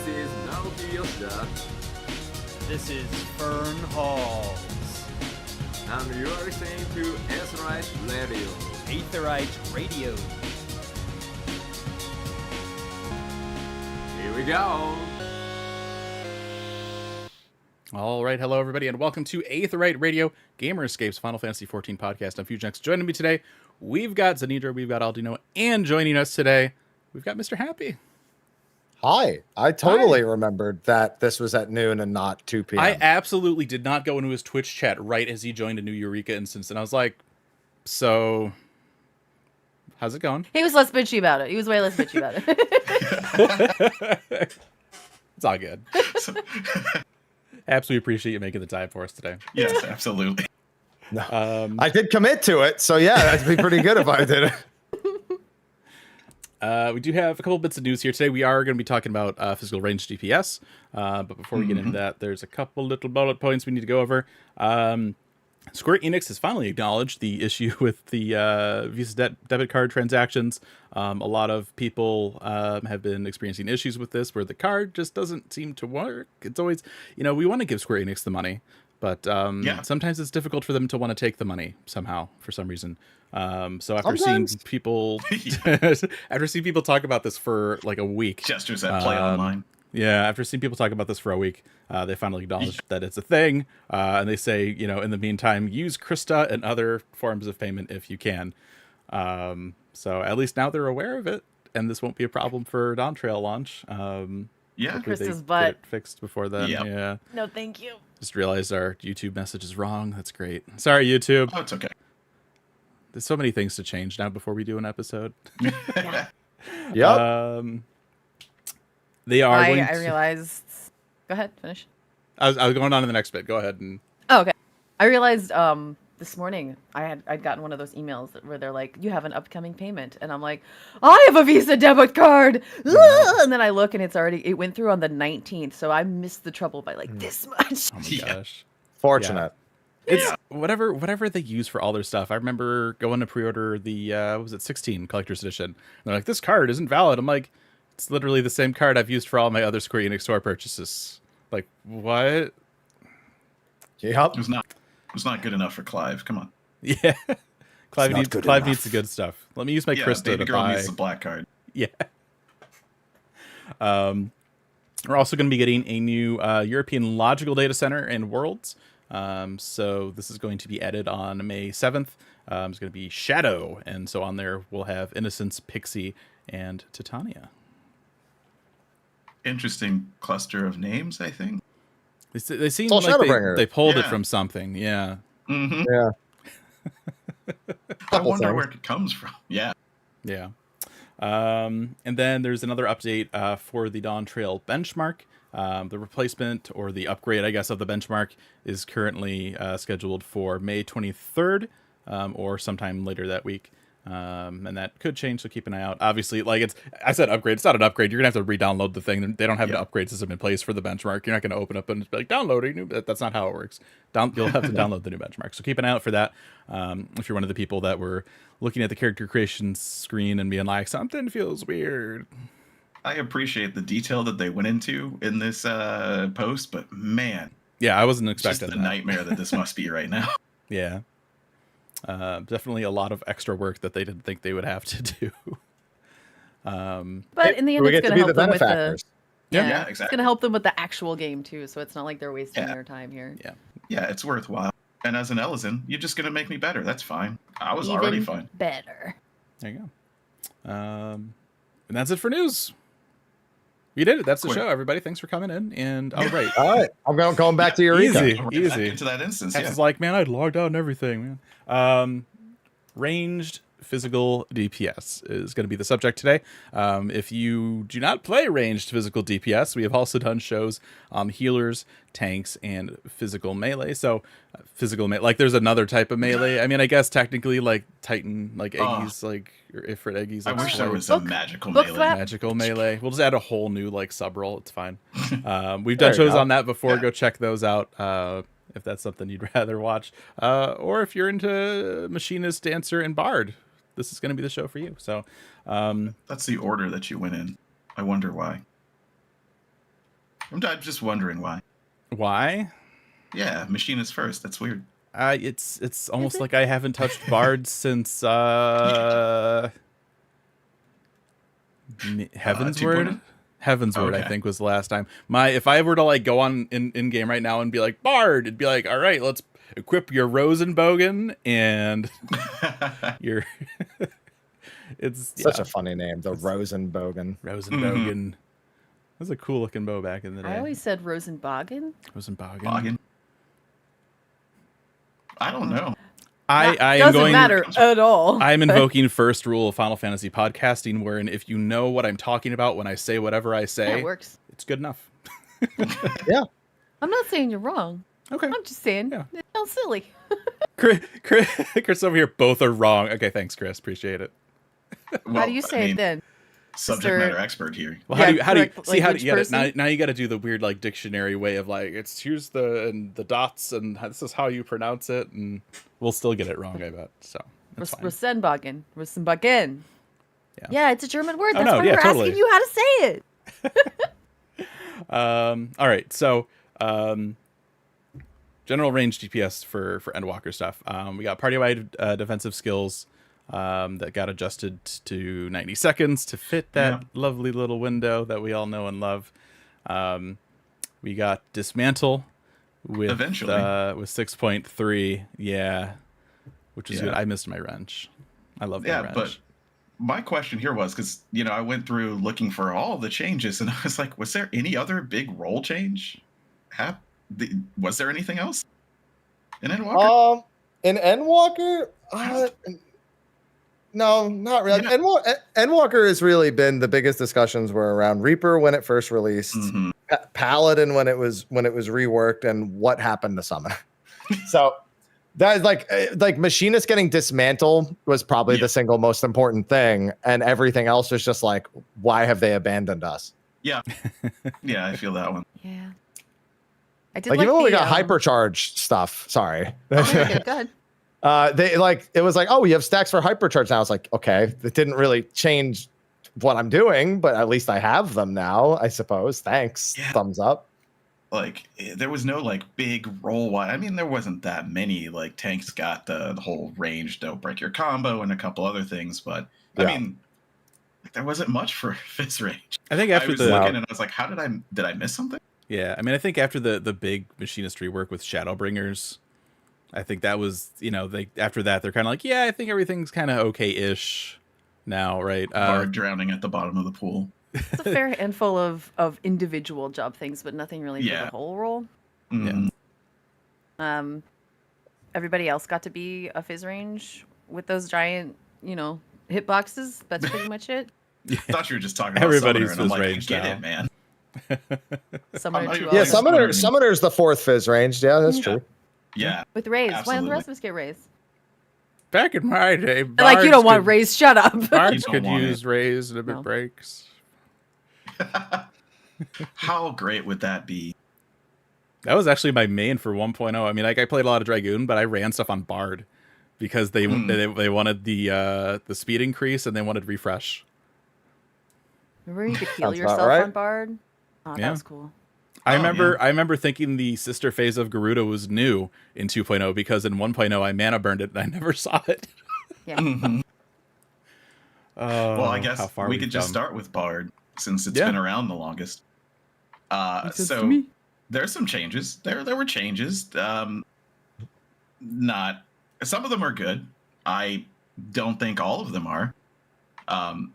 This is Naoki Yoshida. This is Fern Halls. And you are listening to Aetheryte Radio. Aetheryte Radio. Here we go. All right, hello everybody, and welcome to Aetheryte Radio, Gamer Escape's Final Fantasy XIV podcast. I'm FusionX. Joining me today, we've got Zanidra, we've got Aldino, and joining us today, we've got MrHappy. Hi. I totally remembered that this was at noon and not 2 p.m. I absolutely did not go into his Twitch chat right as he joined a new Eureka instance, and I was like, so, how's it going? He was less bitchy about it. He was way less bitchy about it. It's all good. Absolutely appreciate you making the time for us today. Yes, absolutely. No. I did commit to it, so yeah, that'd be pretty good if I did it. We do have a couple bits of news here today. We are going to be talking about physical ranged DPS, but before we get into that, there's a couple little bullet points we need to go over. Square Enix has finally acknowledged the issue with the Visa debit card transactions. A lot of people have been experiencing issues with this, where the card just doesn't seem to work. It's always, we want to give Square Enix the money, but sometimes it's difficult for them to want to take the money somehow for some reason. So after seeing people talk about this for like a week, gestures that play online. Yeah, after seeing people talk about this for a week, they finally acknowledged that it's a thing, and they say, in the meantime, use Krista and other forms of payment if you can. So at least now they're aware of it, and this won't be a problem for Dawntrail launch. Krista's butt fixed before then. Yep. Yeah. No, thank you. Just realized our YouTube message is wrong. That's great. Sorry, YouTube. Oh, it's okay. There's so many things to change now before we do an episode. Yep. They are. I realized. Go ahead, finish. I was going on to the next bit. Go ahead and. Oh, okay. I realized this morning I'd gotten one of those emails where they're like, "You have an upcoming payment," and I'm like, "I have a Visa debit card," and then I look and it went through on the 19th, so I missed the trouble by like this much. Oh my gosh. Fortunate. Yeah. It's whatever they use for all their stuff. I remember going to pre-order the was it 16 collector's edition. And they're like, this card isn't valid. I'm like, it's literally the same card I've used for all my other Square Enix store purchases. Like, what? Yep. It was not good enough for Clive. Come on. Yeah. Clive needs the good stuff. Let me use my Krista baby to girl buy. needs the black card. Yeah. We're also going to be getting a new European logical data center and worlds. So this is going to be added on May 7th. It's going to be Shadow, and so on there we'll have Innocence, Pixie, and Titania. Interesting cluster of names, I think. They seem all like they pulled it Yeah. from something. Yeah. Mm-hmm. Yeah. I wonder where it comes from. Yeah. Yeah. And then there's another update for the Dawntrail benchmark. The replacement or the upgrade, I guess, of the benchmark is currently scheduled for May 23rd or sometime later that week. And that could change, so keep an eye out. Obviously, I said upgrade. It's not an upgrade. You're going to have to re-download the thing. They don't have an upgrade system in place for the benchmark. You're not going to open up and just be like, downloading. That's not how it works. You'll have to download the new benchmark. So keep an eye out for that. If you're one of the people that were looking at the character creation screen and being like, something feels weird. I appreciate the detail that they went into in this post, but man. Yeah, I wasn't Just expecting the that. nightmare that this must be right now. Yeah. Definitely a lot of extra work that they didn't think they would have to do. But in the end, We it's get to going be to help the them with the benefactors. Yeah, It's exactly. going to help them with the actual game too, so it's not like they're wasting Yeah. their time here. Yeah. Yeah, it's worthwhile. And as an Ellison, you're just going to make me better. That's fine. I was Even already fine. better. There you go. And that's it for news. We did it. That's the Quick. show, everybody. Thanks for coming in. And all right. All right. I'm going back to Eureka. Easy. We're back into that instance. X Yeah. is like, man, I'd logged out and everything, man. Ranged physical DPS is going to be the subject today. If you do not play ranged physical DPS, we have also done shows on healers, tanks, and physical melee. So physical melee, like there's another type of melee. I mean, I guess technically like Titan, like Eggies, like or Ifrit Eggies. I like wish there Sword. was a Book- magical book melee. that. Magical melee. We'll just add a whole new like sub role. It's fine. We've done There you shows go. on that before. Yeah. Go check those out if that's something you'd rather watch. Or if you're into Machinist, Dancer, and Bard, this is going to be the show for you. So That's the order that you went in. I wonder why. I'm just wondering why. Why? Yeah, Machinist first. That's weird. It's almost like I haven't touched Bard since Heavensward. 2.0? Heavensward, I Okay. think, was the last time. If I were to like go on in game right now and be like Bard, it'd be like, all right, let's equip your Rosenbogen and your. It's Such a funny name, the Rosenbogen. Rosenbogen. That was a cool looking bow back in the day. I always said Rosenbogen. Rosenbogen. Boggin. I don't know. I am Doesn't going. matter at all. I'm invoking first rule of Final Fantasy podcasting, wherein if you know what I'm talking about when I say whatever I Yeah, say, it works. it's good enough. Yeah. I'm not saying you're wrong. Okay. I'm just saying Yeah. it sounds silly. Chris over here, both are wrong. Okay, thanks, Chris. Appreciate it. How do you say it then? Subject Mr. matter expert here. Well, Yeah, how do you correct see how do language you get it? person. Now you got to do the weird like dictionary way of like here's the dots and this is how you pronounce it, and we'll still get it wrong, I bet. So that's fine. Rosenbogen. Rosenbogen. Yeah. Yeah, it's a German word. Oh, That's no, why yeah, we're totally. asking you how to say it. All right, so general range DPS for Endwalker stuff. We got party-wide defensive skills that got adjusted to 90 seconds to fit that lovely little window that we all know and love. We got dismantle with Eventually. with 6.3, yeah, which is good. I missed my wrench. I love my wrench. But my question here was because I went through looking for all the changes, and I was like, was there any other big role change? Was there anything else in Endwalker? In Endwalker, no, not really. Yeah. Endwalker has really been the biggest discussions were around Reaper when it first released, Mhm. Paladin when it was reworked, and what happened to Summoner. So that is like Machinist getting dismantled was probably the single most important thing, and everything else was just like, why have they abandoned us? Yeah, I feel that one. Yeah. I did Like even when we the, got hypercharge stuff. Sorry. Okay, go ahead. It was like, oh, you have stacks for hypercharge now. It's like, okay, it didn't really change what I'm doing, but at least I have them now, I suppose. Thanks. Yeah. Thumbs up. Like there was no like big role wide. I mean, there wasn't that many. Like tanks got the whole range, don't break your combo, and a couple other things. But I mean, like, there wasn't much for Fizz range. I think I after was the looking and I was like, did I miss something? yeah, I mean, I think after the big Machinist rework with Shadowbringers, I think that was after that they're kind of like, yeah, I think everything's kind of okay-ish now, right? Bard drowning at the bottom of the pool. It's a fair handful of individual job things, but nothing really for the whole role. Mhm. Everybody else got to be a Fizz range with those giant, hitboxes. That's pretty much it. I thought you were just talking about Everybody's Summoner, and I'm like, I Fizz get range it, man. Summoner not 2 even- Yeah, hours. Summoner's the fourth Fizz range. Yeah, that's true. Yeah. With raise. Why don't Absolutely. the rest of us get raised? Back in my day, They're like, you don't want could, raise. Shut up. Bards don't could want use raise and if No. it breaks. How great would that be? That was actually my main for 1.0. I mean, like I played a lot of Dragoon, but I ran stuff on Bard because they wanted the speed increase and they wanted refresh. Remember you could heal Sounds about yourself right. on Bard? Oh, Yeah. that was cool. I Oh, remember thinking the sister phase of Garuda was new in 2.0 because in 1.0 I mana burned it and I never saw it. Yeah. Mhm. Oh, Well, I guess how far we we've could just come. start with Bard since it's Yeah. been around the longest. Makes sense to So me. there's some changes. There were changes. Not some of them are good. I don't think all of them are.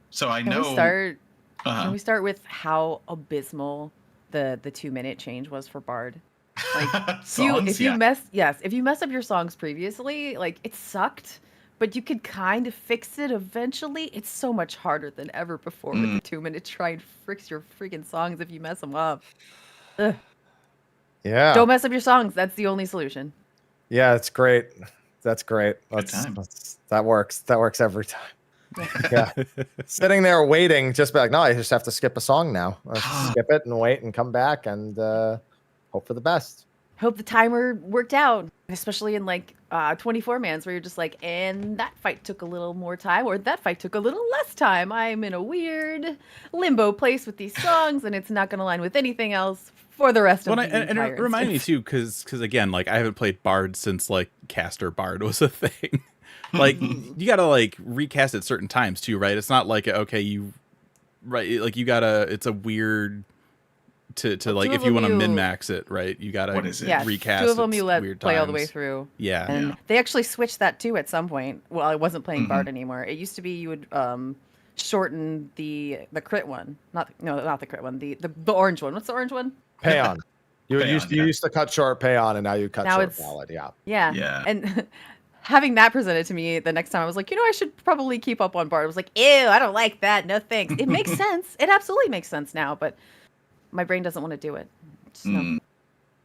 So I Can know. we start? Uh-huh. Can we start with how abysmal the 2-minute change was for Bard? Like, Songs, if you yeah. if you mess up your songs previously, like it sucked, but you could kind of fix it eventually. It's so much harder than ever before with the 2-minute try and fix your freaking songs if you mess them up. Ugh. Yeah. Don't mess up your songs. That's the only solution. Yeah, it's great. That's great. time. That works. That works every time. Yeah. Sitting there waiting, just be like, no, I just have to skip a song now. I'll just skip it and wait and come back and hope for the best. Hope the timer worked out, especially in like 24-mans where you're just like, and that fight took a little more time, or that fight took a little less time. I'm in a weird limbo place with these songs, and it's not going to align with anything else for the rest of the and entire it reminded me instance. too, because again, like I haven't played Bard since like Caster Bard was a thing. Like you gotta like recast at certain times too, right? It's not like like you gotta. It's a weird to like if you want to min max it, right? You gotta What is it? Yeah, recast. 2 of them at you let weird play all the way times. through. Yeah. And they actually switched that too at some point. Well, I wasn't playing Mhm. Bard anymore. It used to be you would shorten the crit one. Not the crit one. The orange one. What's the orange one? Payon. You Payon, used to cut short Payon, and now you cut Now short it's- Ballad. Yeah. Yeah. Yeah. And having that presented to me the next time, I was like, I should probably keep up on Bard. I was like, ew, I don't like that. No thanks. It makes sense. It absolutely makes sense now, but my brain doesn't want to do it. Just no. Mm.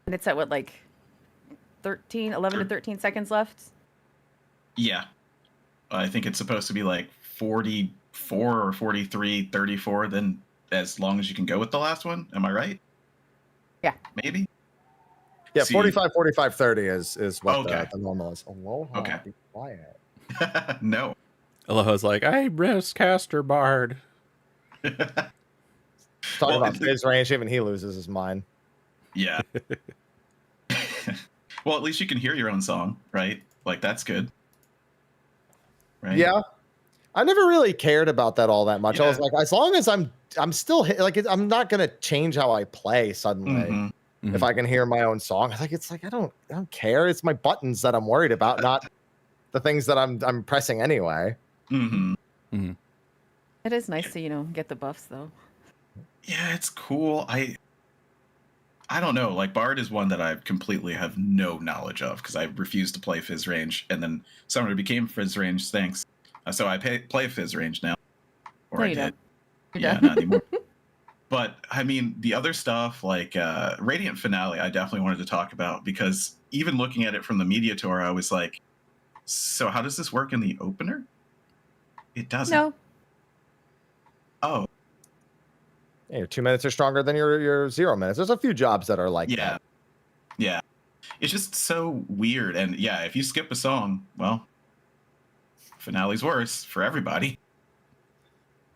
And it's at what, like 11 to 13 seconds left? Yeah. I think it's supposed to be like 44 or 43, 34, then as long as you can go with the last one. Am I right? Yeah. Maybe? Yeah, See- 45, 45, 30 is what Okay. the normal is. Aloha, Okay. be quiet. No. Aloha's like, I risk Caster Bard. Talk Well, about it's the- his range, even he loses his mind. Yeah. Well, at least you can hear your own song, right? Like that's good. Right? Yeah. I never really cared about that all that much. I was Yeah. like, as long as I'm still I'm not gonna change how I play suddenly. Mhm. If I can hear my own song, it's like I don't care. It's my buttons that I'm worried about, not the things that I'm pressing anyway. Mhm. It is nice to, get the buffs though. Yeah, it's cool. I don't know. Like Bard is one that I completely have no knowledge of because I refused to play Fizz Range, and then someone became Fizz Range. Thanks. So I play Fizz Range now, or No, I you did. don't. You're Yeah, done. not anymore. But I mean, the other stuff like Radiant Finale, I definitely wanted to talk about because even looking at it from the media tour, I was like, so how does this work in the opener? It doesn't. No. Oh, Yeah, your 2 minutes are stronger than your 0 minutes. There's a few jobs that are like yeah. that. Yeah. It's just so weird. And yeah, if you skip a song, well, Finale's worse for everybody.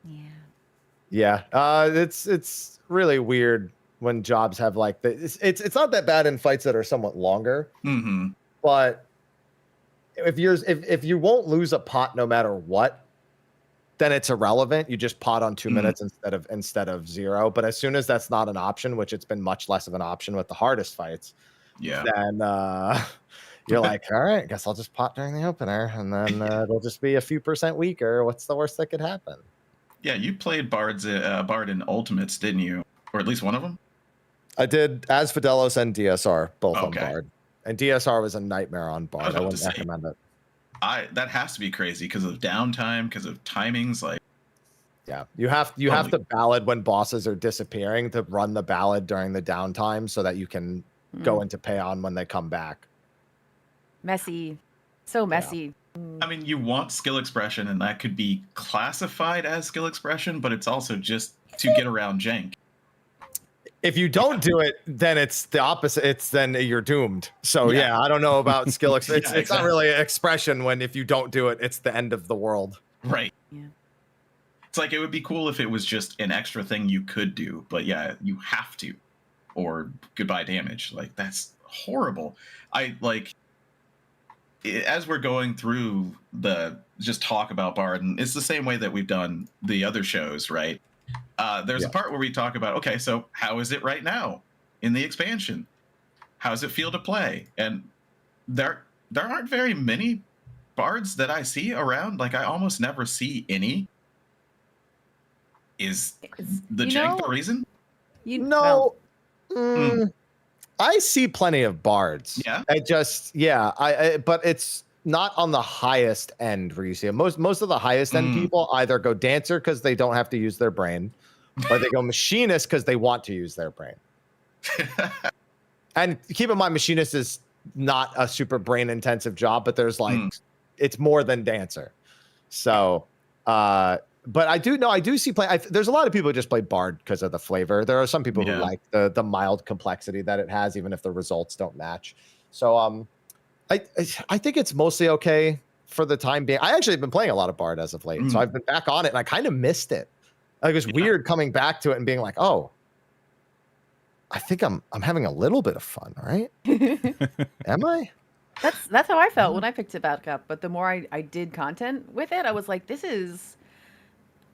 Yeah. Yeah, it's really weird when jobs have like it's not that bad in fights that are somewhat longer, Mm-hmm. but if you won't lose a pot no matter what, then it's irrelevant. You just pot on 2 Mhm. minutes instead of 0. But as soon as that's not an option, which it's been much less of an option with the hardest fights, Yeah. then you're like, all right, guess I'll just pot during the opener, and then it'll just be a few percent weaker. What's the worst that could happen? Yeah, you played Bard in Ultimates, didn't you? Or at least one of them? I did as Fidelos and DSR, both on Okay. Bard. And DSR was a nightmare on Bard. I about to wouldn't say. recommend it. That has to be crazy because of downtime, because of timings. Like, Yeah. You have to ballad when bosses are disappearing to run the ballad during the downtime so that you can go into Payon when they come back. Messy. So messy. I mean, you want skill expression, and that could be classified as skill expression, but it's also just to get around jank. If you don't do it, then it's the opposite. It's then you're doomed. So Yeah. yeah, I don't know about skill. It's Yeah, not exactly. really expression when if you don't do it, it's the end of the world. Right. Yeah. It's like it would be cool if it was just an extra thing you could do, but yeah, you have to, or goodbye damage. Like that's horrible. As we're going through the just talk about Bard, and it's the same way that we've done the other shows, right? There's a part where we talk about, okay, so how is it right now in the expansion? How does it feel to play? And there aren't very many Bards that I see around. Like I almost never see any. Is the jank the reason? No. I see plenty of bards. Yeah. But it's not on the highest end where you see it. Most of the highest end people either go dancer because they don't have to use their brain, or they go machinist because they want to use their brain. And keep in mind, machinist is not a super brain intensive job, but there's like it's more than dancer. So but I do see play. There's a lot of people who just play Bard because of the flavor. There are some people who like the mild complexity that it has, even if the results don't match. So I think it's mostly okay for the time being. I actually have been playing a lot of Bard as of late, so I've been back on it, and I kind of missed it. Like, it was weird coming back to it and being like, oh, I think I'm having a little bit of fun, right? Am I? That's how I felt when I picked it back up. But the more I did content with it, I was like,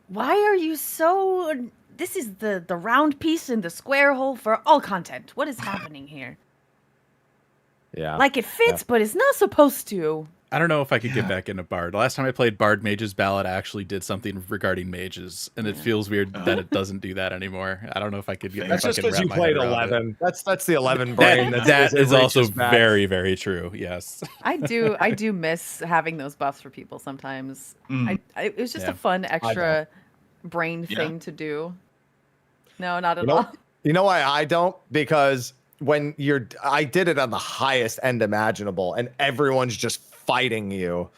why are you so... This is the round piece in the square hole for all content. What is happening here? Yeah. Like, it fits, but it's not supposed to. I don't know if I could get back into Bard. Last time I played Bard Mage's Ballad, I actually did something regarding mages, and it feels weird that it doesn't do that anymore. I don't know if I could get. That's just because you played 11. That's the 11 brain. brain. That is also very, very true. Yes. I do miss having those buffs for people sometimes. It was just a fun extra brain thing to do. No, not at all. You know why I don't? Because when I did it on the highest end imaginable, and everyone's just fighting you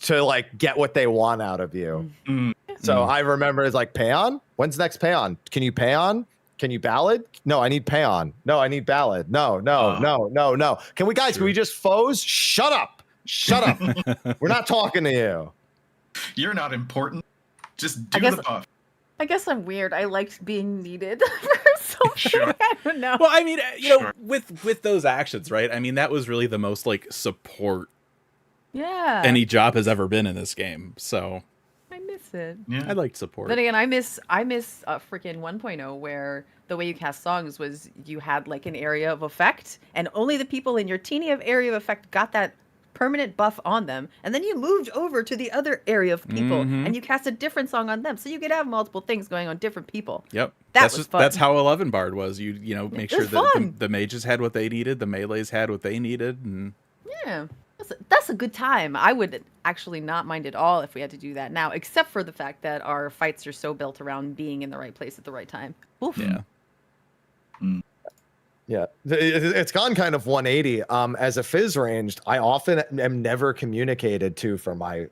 to like get what they want out of you. So I remember it's like, Payon? When's the next Payon? Can you Payon? Can you ballad? No, I need Payon. No, I need ballad. No. Can we just foes? Shut up. We're not talking to you. You're not important. Just do the buff. I guess I'm weird. I liked being needed for something. Sure. I don't know. Well, I mean, you know, with those actions, right? I mean, that was really the most like support any job has ever been in this game. So I miss it. Yeah. I liked support. Then again, I miss freaking 1.0 where the way you cast songs was you had like an area of effect, and only the people in your teeny area of effect got that permanent buff on them, and then you moved over to the other area of people and you cast a different song on them, so you could have multiple things going on different people. Yep. That was fun. That's how 11 Bard was. You know, make sure that the mages had what they needed, the melees had what they needed, and yeah, that's a good time. I would actually not mind at all if we had to do that now, except for the fact that our fights are so built around being in the right place at the right time. Oof. Yeah. Yeah, it's gone kind of 180. As a Fizz ranged, I often am never communicated to for my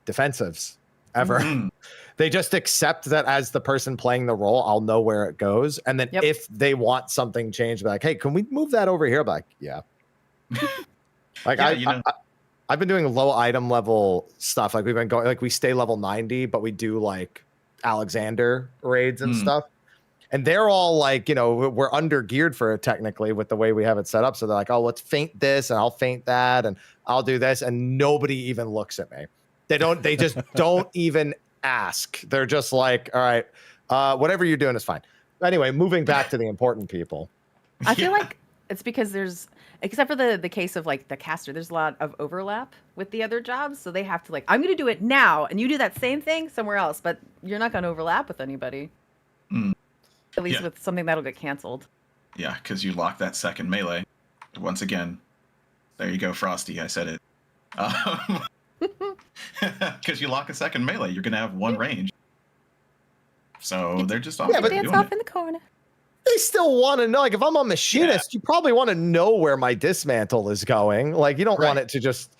defensives ever. They just accept that as the person playing the role, I'll know where it goes, and then if they want something changed, be like, hey, can we move that over here? Be like, yeah. Like I've been doing low item level stuff. Like we've been going, like we stay level 90, but we do like Alexander raids and stuff. And they're all like, you know, we're under geared for it technically with the way we have it set up. So they're like, oh, let's feint this and I'll feint that and I'll do this. And nobody even looks at me. They just don't even ask. They're just like, all right, whatever you're doing is fine. Anyway, moving back to the important people. I feel like it's because there's, except for the case of like the caster, there's a lot of overlap with the other jobs. So they have to like, I'm going to do it now. And you do that same thing somewhere else, but you're not going to overlap with anybody. At least with something that'll get canceled. Yeah, because you lock that second melee. Once again, there you go, Frosty. I said it. Because you lock a second melee, you're going to have one range. So they're just off. Yeah, but dance off in the corner. They still want to know. Like if I'm a machinist, you probably want to know where my dismantle is going. Like you don't want it to just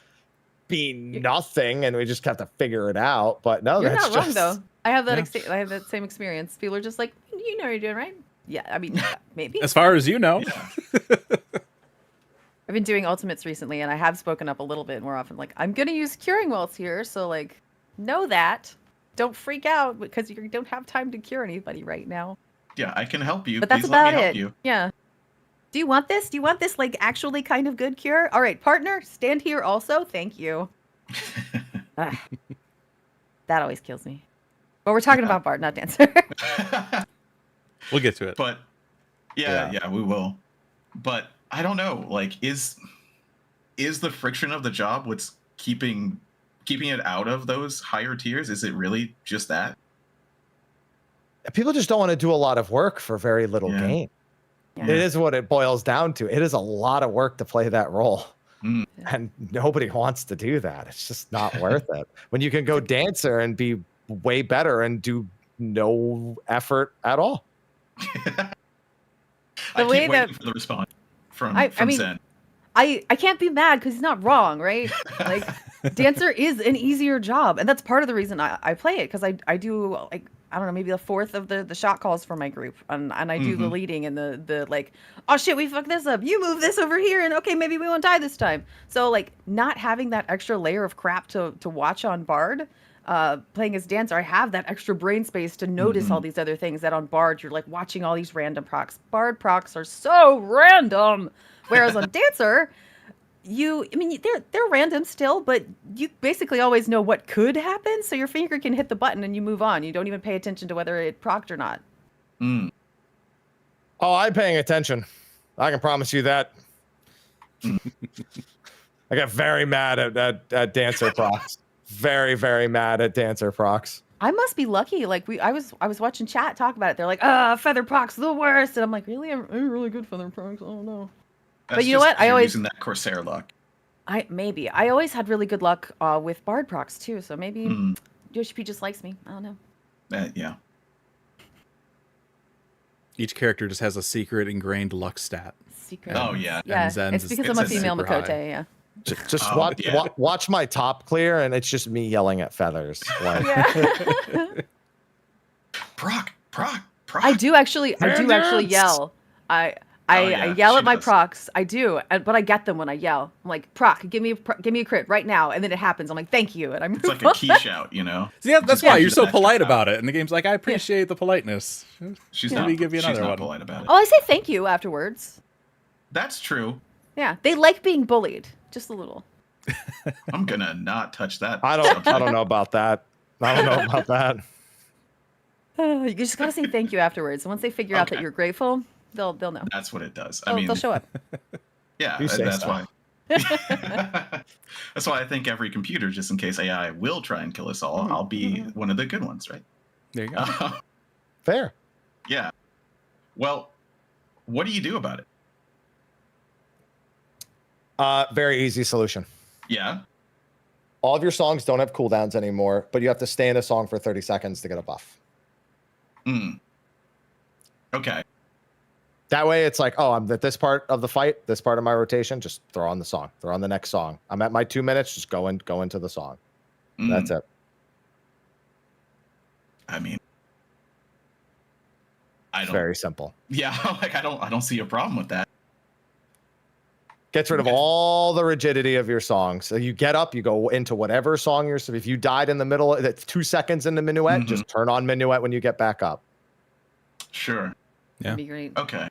be nothing, and we just have to figure it out. But no, you're that's not wrong though. I have that. I have that same experience. People are just like, you know, what you're doing right. Yeah, I mean, maybe. As far as you know. Yeah. I've been doing ultimates recently, and I have spoken up a little bit more often. Like, I'm gonna use curing welts here, so like, know that. Don't freak out because you don't have time to cure anybody right now. Yeah, I can help you. But that's about it. Yeah. Do you want this? Do you want this like actually kind of good cure? All right, partner, stand here also. Thank you. That always kills me. But we're talking about Bard, not Dancer. We'll get to it. But yeah, we will. But I don't know. Like, is the friction of the job what's keeping it out of those higher tiers? Is it really just that? People just don't want to do a lot of work for very little gain. Yeah. It is what it boils down to. It is a lot of work to play that role. And nobody wants to do that. It's just not worth it. When you can go Dancer and be way better and do no effort at all. I keep waiting for the response from Zen. I can't be mad because he's not wrong, right? Like Dancer is an easier job, and that's part of the reason I play it, because I do like I don't know, maybe a fourth of the shot calls for my group, and I do the leading and the like, oh shit, we fucked this up, you move this over here, and okay, maybe we won't die this time. So like not having that extra layer of crap to watch on Bard, playing as Dancer, I have that extra brain space to notice all these other things that on Bard you're like watching all these random procs. Bard procs are so random, whereas on Dancer, they're random still, but you basically always know what could happen, so your finger can hit the button and you move on. You don't even pay attention to whether it procced or not. Oh, I'm paying attention. I can promise you that. I got very mad at Dancer procs. Very, very mad at Dancer procs. I must be lucky. Like I was watching chat talk about it. They're like, feather procs the worst, and I'm like, really? I'm really good feather procs. Oh no. But you know what? I always using that Corsair luck. I always had really good luck with Bard procs too. So maybe Yoshi P just likes me. I don't know. Yeah. Each character just has a secret ingrained luck stat. Secret. Oh yeah. Yeah. Zen's It's because I'm a female super high. Makote. Yeah. Just Oh, yeah. watch my top clear, and it's just me yelling at feathers. Like, Proc. I do actually yell. I yell at my procs. I do, but I get them when I yell. I'm like, proc, give me a crit right now, and then it happens. I'm like, thank you, and I move It's like on. a key shout, you know. So yeah, that's why you're so Extra polite power. about it. And the game's like, I appreciate the politeness. She's Let not. me give you She's another not one. polite about it. Oh, I say thank you afterwards. That's true. Yeah, they like being bullied, just a little. I'm gonna not touch that. I don't know about that. I don't know about that. You just gotta say thank you afterwards. And once they figure out that Okay. you're grateful, they'll know. That's what it does. They'll show up. Yeah, You say that's so. why. That's why I think every computer, just in case AI will try and kill us all, I'll be one of the good ones, right? There you go. Fair. Yeah. Well, what do you do about it? Very easy solution. Yeah. All of your songs don't have cooldowns anymore, but you have to stay in a song for 30 seconds to get a buff. Okay. That way it's like, oh, I'm at this part of the fight, this part of my rotation, just throw on the song, throw on the next song. I'm at my 2 minutes, just go into the song. That's it. I mean, I It's don't. very simple. Yeah, like I don't see a problem with that. Gets rid of all the rigidity of your song. So you get up, you go into whatever song you're. So if you died in the middle, that's 2 seconds in the minuet, just turn on minuet when you get back up. Sure. Yeah. That'd be great. Okay.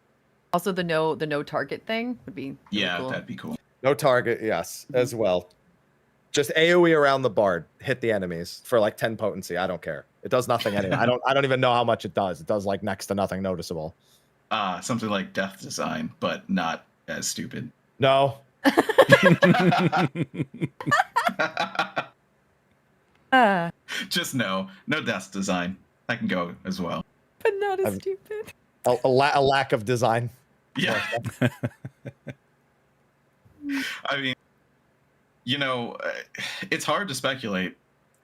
Also, the no target thing would be really Yeah, cool. that'd be cool. No target, yes, as well. Just AoE around the bard, hit the enemies for like 10 potency. I don't care. It does nothing anyway. I don't even know how much it does. It does like next to nothing noticeable. Something like Death Design, but not as stupid. No. Just no Death Design. I can go as well. But not as stupid. A lack of design. Yeah. I mean, it's hard to speculate.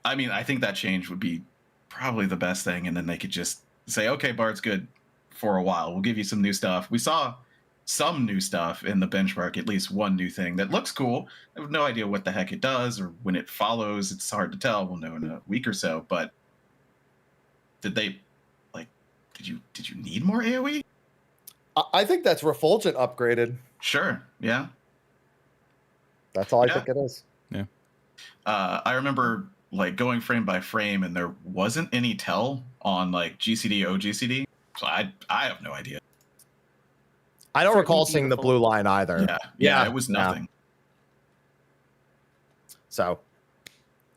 I mean, I think that change would be probably the best thing, and then they could just say, okay, Bard's good for a while. We'll give you some new stuff. We saw some new stuff in the benchmark, at least one new thing that looks cool. I have no idea what the heck it does or when it follows. It's hard to tell. We'll know in a week or so. But did you need more AoE? I think that's Refulgent upgraded. Sure. Yeah. That's all I Yeah. think it is. I remember like going frame by frame, and there wasn't any tell on like GCD, OGCD. So I have no idea. I don't Certainly recall seeing the beautiful. blue line either. Yeah, it was nothing. So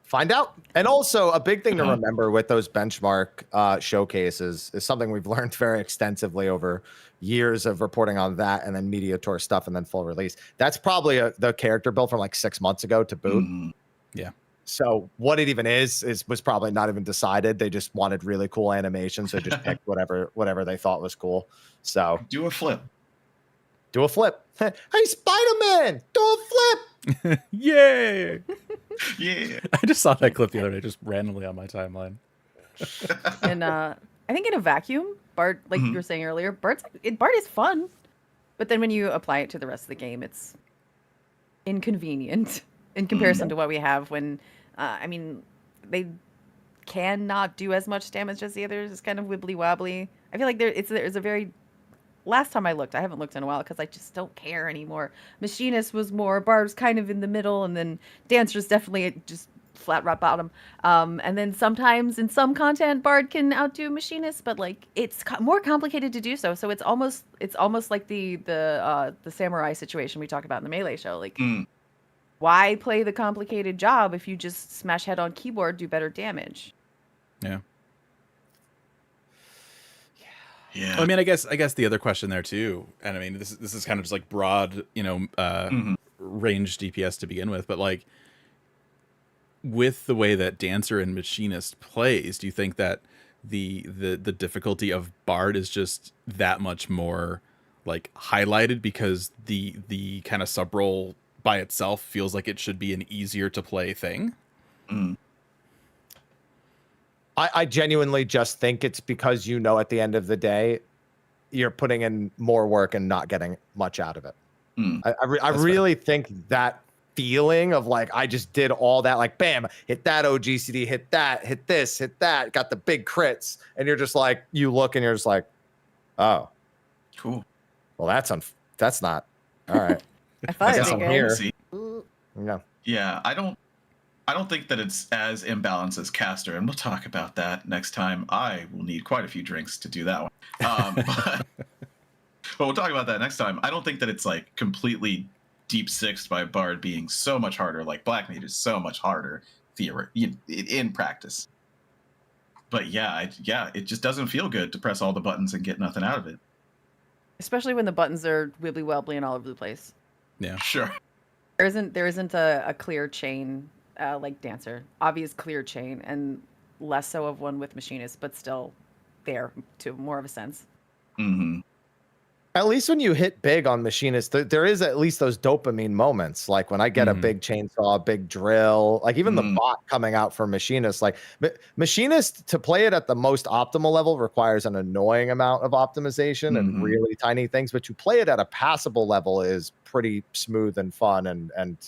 find out. And also a big thing to remember with those benchmark showcases is something we've learned very extensively over years of reporting on that, and then media tour stuff, and then full release. That's probably the character build from like 6 months ago to boot. Mhm. So what it even was probably not even decided. They just wanted really cool animations, so just picked whatever they thought was cool. So Do a flip. do a flip. Hey, Spider-Man, do a flip. Yay! Yeah. I just saw that clip the other day, just randomly on my timeline. And I think in a vacuum, Bard, like you were saying earlier, Bard is fun, but then when you apply it to the rest of the game, it's inconvenient in comparison to what we have when, I mean, they cannot do as much damage as the others. It's kind of wibbly wobbly. I feel like there's a very, last time I looked, I haven't looked in a while because I just don't care anymore. Machinist was more, Bard's kind of in the middle, and then Dancer's definitely just flat rock bottom. And then sometimes in some content, Bard can outdo Machinist, but like it's more complicated to do so. So it's almost like the samurai situation we talked about in the Melee show. Like, why play the complicated job if you just smash head on keyboard, do better damage? Yeah. Yeah. I mean, I guess the other question there too, and I mean, this is kind of just like broad, ranged DPS to begin with, but like, with the way that Dancer and Machinist plays, do you think that the difficulty of Bard is just that much more like highlighted because the kind of sub role by itself feels like it should be an easier to play thing? I genuinely just think it's because, at the end of the day, you're putting in more work and not getting much out of it. I really think that feeling of like, I just did all that, like, bam, hit that OGCD, hit that, hit this, hit that, got the big crits. And you're just like, you look and you're just like, oh, cool. Well, that's not all right. I thought guess I'm here. No. Yeah, I don't think that it's as imbalanced as Caster, and we'll talk about that next time. I will need quite a few drinks to do that one. But we'll talk about that next time. I don't think that it's like completely deep sixed by Bard being so much harder. Like Black Mage is so much harder in practice. But yeah, it just doesn't feel good to press all the buttons and get nothing out of it. Especially when the buttons are wibbly wobbly and all over the place. Yeah, sure. There isn't a clear chain like Dancer, obvious clear chain, and less so of one with Machinist, but still there to more of a sense. Mm-hmm. At least when you hit big on Machinist, there is at least those dopamine moments. Like when I get a big chainsaw, a big drill, like even the bot coming out for Machinist. Like Machinist, to play it at the most optimal level requires an annoying amount of optimization and really tiny things. But to play it at a passable level is pretty smooth and fun, and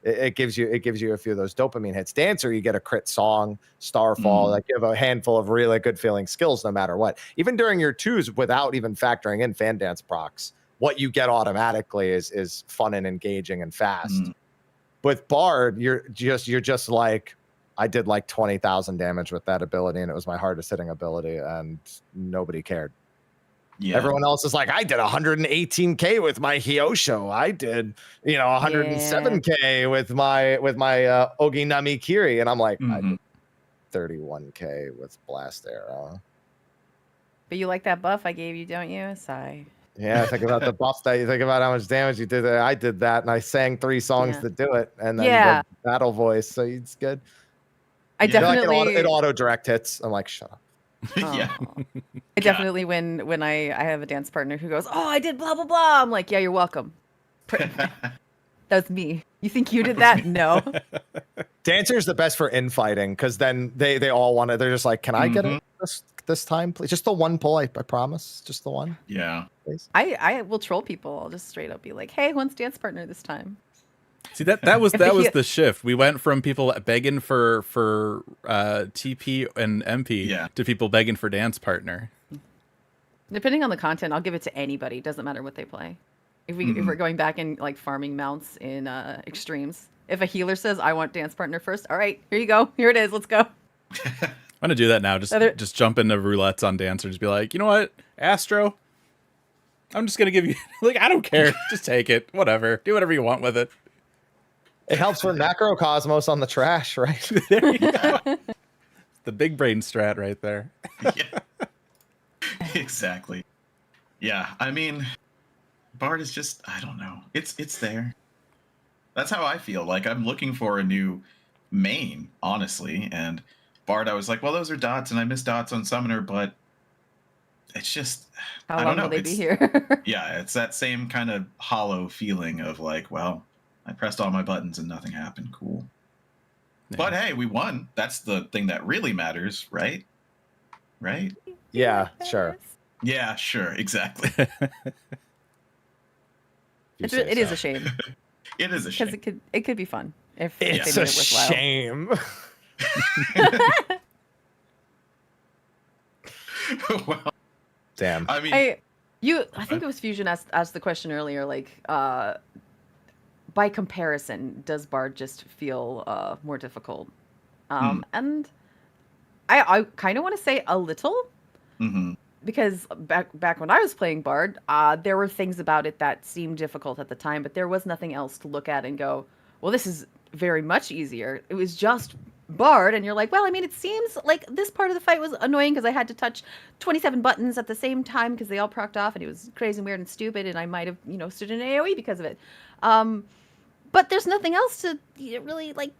it gives you a few of those dopamine hits. Dancer, you get a crit song, Starfall, like you have a handful of really good feeling skills no matter what. Even during your twos, without even factoring in fan dance procs, what you get automatically is fun and engaging and fast. With Bard, you're just like, I did like 20,000 damage with that ability, and it was my hardest hitting ability, and nobody cared. Yeah. Everyone else is like, I did 118k with my Hyosho. I did, 107k with my Oginami Kiri, and I'm like, I did 31k with Blast Arrow. But you like that buff I gave you, don't you? Sigh. Yeah, think about the buff that you think about how much damage you did. I did that, and I sang 3 songs to do it, and then the battle voice, so it's good. I definitely it auto direct hits. I'm like, shut up. Yeah. I definitely when I have a dance partner who goes, oh, I did blah blah blah, I'm like, yeah, you're welcome. That's me. You think you did that? No. Dancer's the best for infighting, because then they all want it. They're just like, can I get it this time, please? Just the one pull, I promise. Just the one. Yeah. Please. I will troll people. I'll just straight up be like, hey, when's dance partner this time? See, that was the shift. We went from people begging for TP and MP to people begging for dance partner. Depending on the content, I'll give it to anybody. It doesn't matter what they play. If we're going back and like farming mounts in extremes, if a healer says I want dance partner first, all right, here you go. Here it is. Let's go. I'm gonna do that now. Just jump into roulettes on Dancer. Just be like, you know what, Astro, I'm just gonna give you like, I don't care. Just take it. Whatever. Do whatever you want with it. It helps for Macrocosmos on the trash, right? There you go. The big brain strat right there. Yeah. Exactly. Yeah, I mean, Bard is just, I don't know. It's there. That's how I feel. Like, I'm looking for a new main, honestly. And Bard, I was like, well, those are dots, and I miss dots on Summoner, but it's just, I don't know. How long will they be here? Yeah, it's that same kind of hollow feeling of like, well, I pressed all my buttons and nothing happened. Cool. Yeah. But hey, we won. That's the thing that really matters, right? Right? Yeah, sure. Yeah, sure. Exactly. It is a shame. It is a shame. Because it could be fun. If it's they a made it worthwhile. shame. Well, Damn. I mean, I think it was Fusion asked the question earlier, like, by comparison, does Bard just feel more difficult? And I kind of want to say a little, mhm. because back when I was playing Bard, there were things about it that seemed difficult at the time, but there was nothing else to look at and go, well, this is very much easier. It was just Bard, and you're like, well, I mean, it seems like this part of the fight was annoying because I had to touch 27 buttons at the same time because they all procced off, and it was crazy and weird and stupid, and I might have, stood in AoE because of it. But there's nothing else to really, like,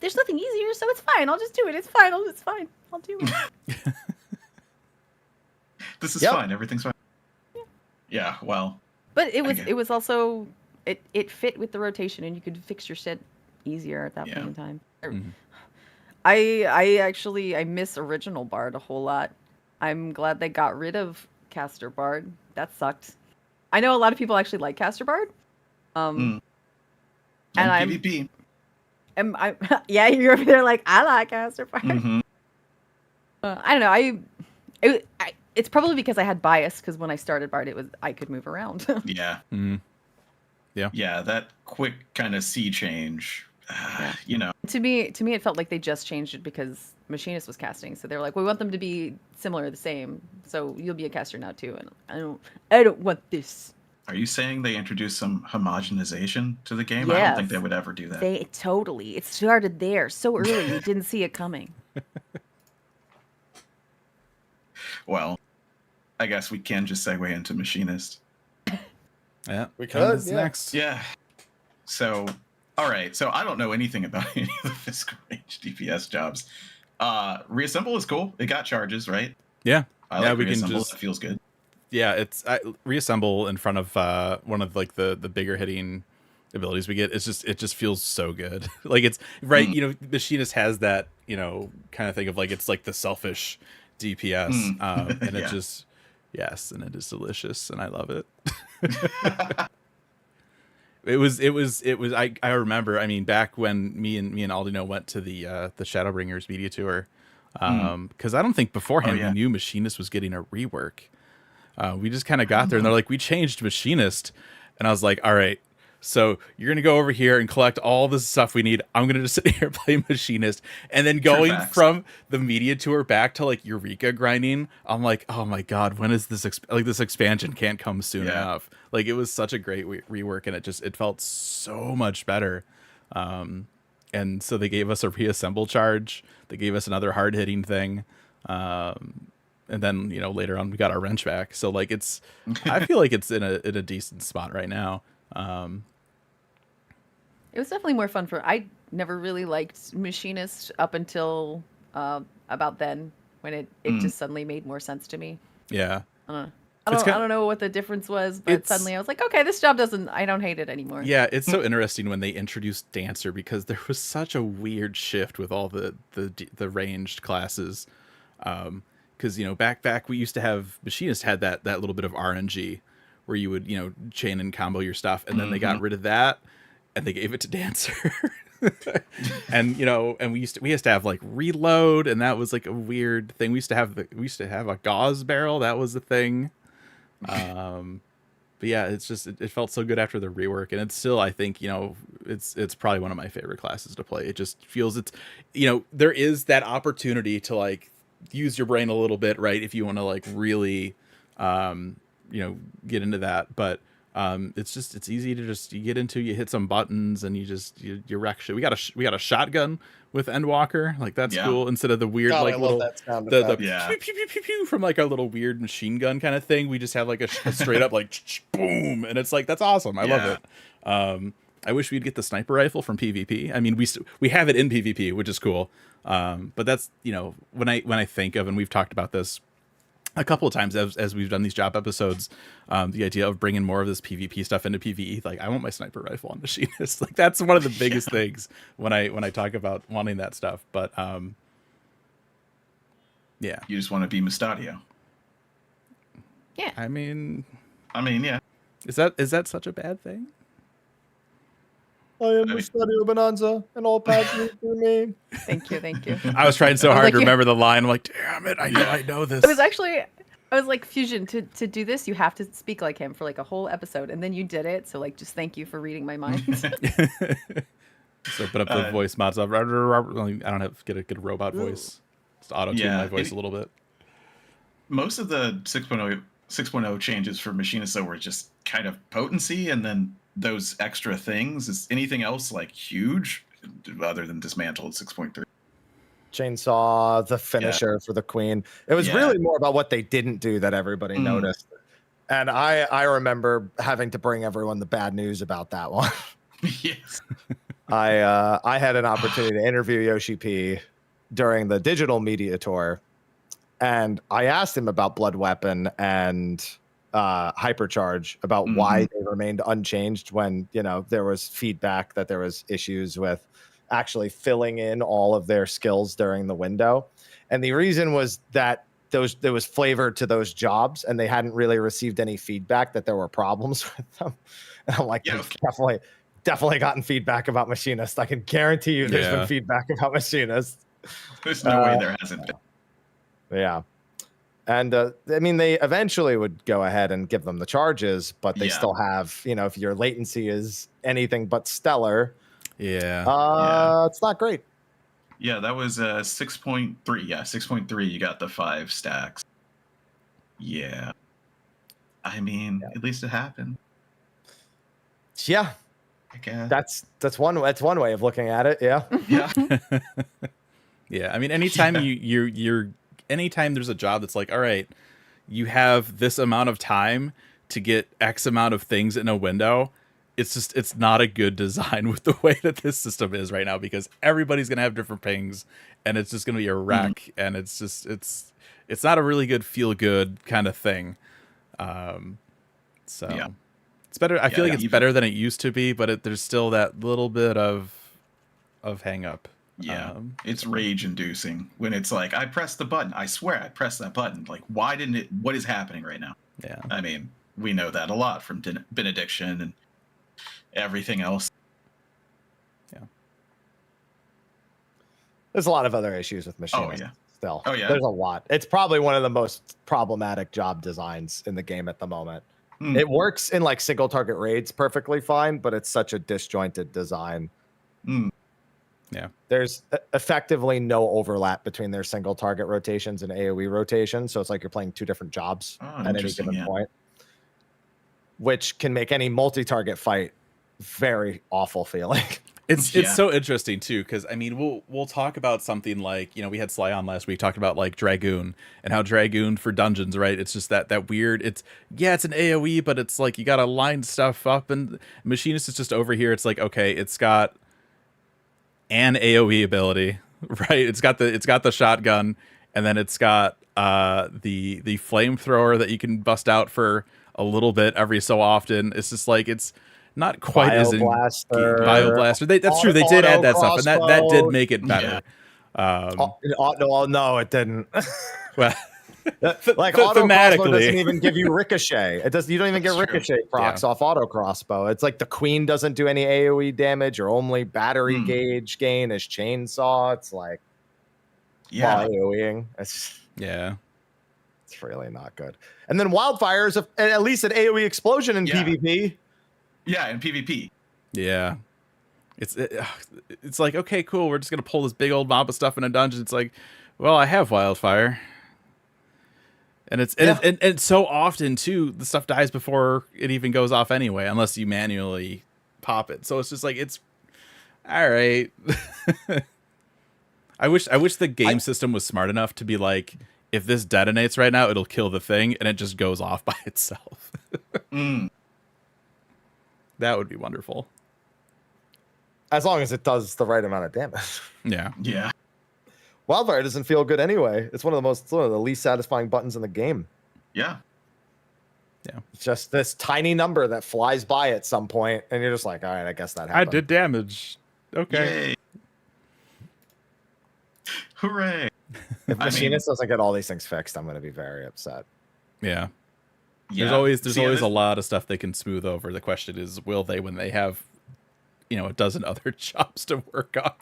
there's nothing easier, so it's fine. I'll just do it. It's fine. It's fine. I'll do it. This is fine. Everything's fine. Yeah, well. But it was also, it fit with the rotation, and you could fix your shit easier at that point in time. I miss original Bard a whole lot. I'm glad they got rid of Caster Bard. That sucked. I know a lot of people actually like Caster Bard. And PvP. Yeah, you're over there like, I like Caster Bard. Mm-hmm. I don't know. It's probably because I had bias, because when I started Bard, I could move around. Yeah. Mm-hmm. Yeah, that quick kind of sea change. To me, it felt like they just changed it because Machinist was casting, so they're like, we want them to be similar, the same. So you'll be a caster now too, and I don't want this. Are you saying they introduced some homogenization to the game? Yes. I don't think they would ever do that. It started there so early, you didn't see it coming. Well, I guess we can just segue into Machinist. Yeah, we could. Next. Yeah. So, all right. So I don't know anything about any of the physical Ranged DPS jobs. Reassemble is cool. It got charges, right? Yeah. I like we Reassemble. can just. It feels good. Yeah, it's reassemble in front of one of like the bigger hitting abilities we get. It just feels so good. Like it's right. Machinist has that kind of thing of like it's like the selfish DPS, and it just and it is delicious, and I love it. It was. I remember. I mean, back when me and Aldino went to the Shadowbringers media tour, because I don't think beforehand we knew Machinist was getting a rework. We just kind of got there, and they're like, we changed Machinist, and I was like, all right, so you're gonna go over here and collect all the stuff we need. I'm gonna just sit here and play Machinist, and then going from the media tour back to like Eureka grinding, I'm like, oh my god, when is this this expansion can't come soon enough? Like it was such a great rework, and it felt so much better. And so they gave us a reassemble charge. They gave us another hard hitting thing. And then later on we got our wrench back. So like I feel like it's in a decent spot right now. It was definitely more fun I never really liked Machinist up until about then, when it just suddenly made more sense to me. Yeah. I don't know what the difference was, but suddenly I was like, okay, this job I don't hate it anymore. Yeah, it's so interesting when they introduced Dancer, because there was such a weird shift with all the ranged classes. Because back we used to have Machinist had that little bit of RNG where you would chain and combo your stuff, and then they got rid of that and they gave it to Dancer. And and we used to have like reload, and that was like a weird thing. We used to have a gauze barrel, that was the thing. But yeah, it felt so good after the rework, and it's still, I think, it's probably one of my favorite classes to play. It just feels there is that opportunity to like use your brain a little bit, right, if you want to like really get into that, but it's easy to just you get into, you hit some buttons, and you wreck shit. We got a shotgun with Endwalker, like that's cool, instead of the weird like little the pew, pew, pew, pew, pew from like our little weird machine gun kind of thing. We just have like a straight up like boom, and it's like that's awesome. I love it. I wish we'd get the sniper rifle from PvP. I mean, we have it in PvP, which is cool. But that's when I think of, and we've talked about this a couple of times as we've done these job episodes, the idea of bringing more of this PvP stuff into PvE. Like I want my sniper rifle on Machinist. Like that's one of the biggest things when I talk about wanting that stuff. But you just want to be Mustadio. Yeah. I mean, yeah. Is that such a bad thing? I am Mustadio Bonanza, and all paths lead through me. Thank you. I was trying so hard to remember the line. I'm like, damn it, I know this. It was actually I was like, Fusion, to do this, you have to speak like him for like a whole episode, and then you did it. So like, just thank you for reading my mind. So open up the voice mods. I don't have get a good robot voice. Just auto tune my voice a little bit. Most of the 6.0 changes for Machinist though were just kind of potency, and then those extra things. Is anything else like huge other than dismantled 6.3? Chainsaw, the finisher for the queen. It was really more about what they didn't do that everybody noticed. And I remember having to bring everyone the bad news about that one. Yes. I had an opportunity to interview Yoshi P during the digital media tour, and I asked him about Blood Weapon and Hypercharge, about why they remained unchanged when, you know, there was feedback that there was issues with actually filling in all of their skills during the window. And the reason was that there was flavor to those jobs, and they hadn't really received any feedback that there were problems with them. And I'm like, definitely gotten feedback about Machinist. I can guarantee you there's been feedback about Machinist. There's no way there hasn't been. Yeah. And I mean, they eventually would go ahead and give them the charges, but they still have, you know, if your latency is anything but stellar, it's not great. Yeah, that was 6.3. Yeah, 6.3. You got the 5 stacks. Yeah. I mean, at least it happened. Yeah. I guess. That's one way of looking at it. Yeah. Yeah. Yeah. I mean, anytime anytime there's a job that's like, all right, you have this amount of time to get X amount of things in a window, it's not a good design with the way that this system is right now, because everybody's going to have different pings, and it's just going to be a wreck. And it's not a really good feel good kind of thing. It's better. I feel like it's better than it used to be, but there's still that little bit of hang up. Yeah, it's rage inducing when it's like, I pressed the button. I swear I pressed that button. Like, why didn't it? What is happening right now? Yeah. I mean, we know that a lot from Benediction and everything else. Yeah. There's a lot of other issues with Machinist. Still. Oh, yeah. There's a lot. It's probably one of the most problematic job designs in the game at the moment. It works in like single target raids perfectly fine, but it's such a disjointed design. Yeah. There's effectively no overlap between their single target rotations and AoE rotations. So it's like you're playing two different jobs at any given point, which can make any multi-target fight very awful feeling. It's so interesting too, because I mean, we'll talk about something like, you know, we had Sly on last week, talked about like Dragoon and how Dragoon for dungeons, right? It's just that weird. It's an AoE, but it's like you gotta line stuff up, and Machinist is just over here. It's like, okay, it's got an AoE ability, right? It's got the shotgun, and then it's got the flamethrower that you can bust out for a little bit every so often. It's just like, it's not quite as in Bioblaster. That's true. They did add that stuff, and that did make it better. No, it didn't. Well, like auto crossbow doesn't even give you ricochet. It does. You don't even get ricochet procs off auto crossbow. It's like the queen doesn't do any AoE damage, or only battery gauge gain as chainsaw. It's like while AoEing. It's really not good. And then wildfire is at least an AoE explosion in PvP. Yeah, in PvP. Yeah. It's like, okay, cool. We're just gonna pull this big old mob of stuff in a dungeon. It's like, well, I have wildfire. And and so often too, the stuff dies before it even goes off anyway, unless you manually pop it. So it's just like, it's all right. I wish the game system was smart enough to be like, if this detonates right now, it'll kill the thing, and it just goes off by itself. That would be wonderful. As long as it does the right amount of damage. Yeah. Yeah. Wildfire doesn't feel good anyway. It's one of the least satisfying buttons in the game. Yeah. Yeah. It's just this tiny number that flies by at some point, and you're just like, all right, I guess that happened. I did damage. Okay. Yay. Hooray. If Machinist doesn't get all these things fixed, I'm going to be very upset. Yeah. There's always a lot of stuff they can smooth over. The question is, will they, when they have, you know, a dozen other jobs to work on?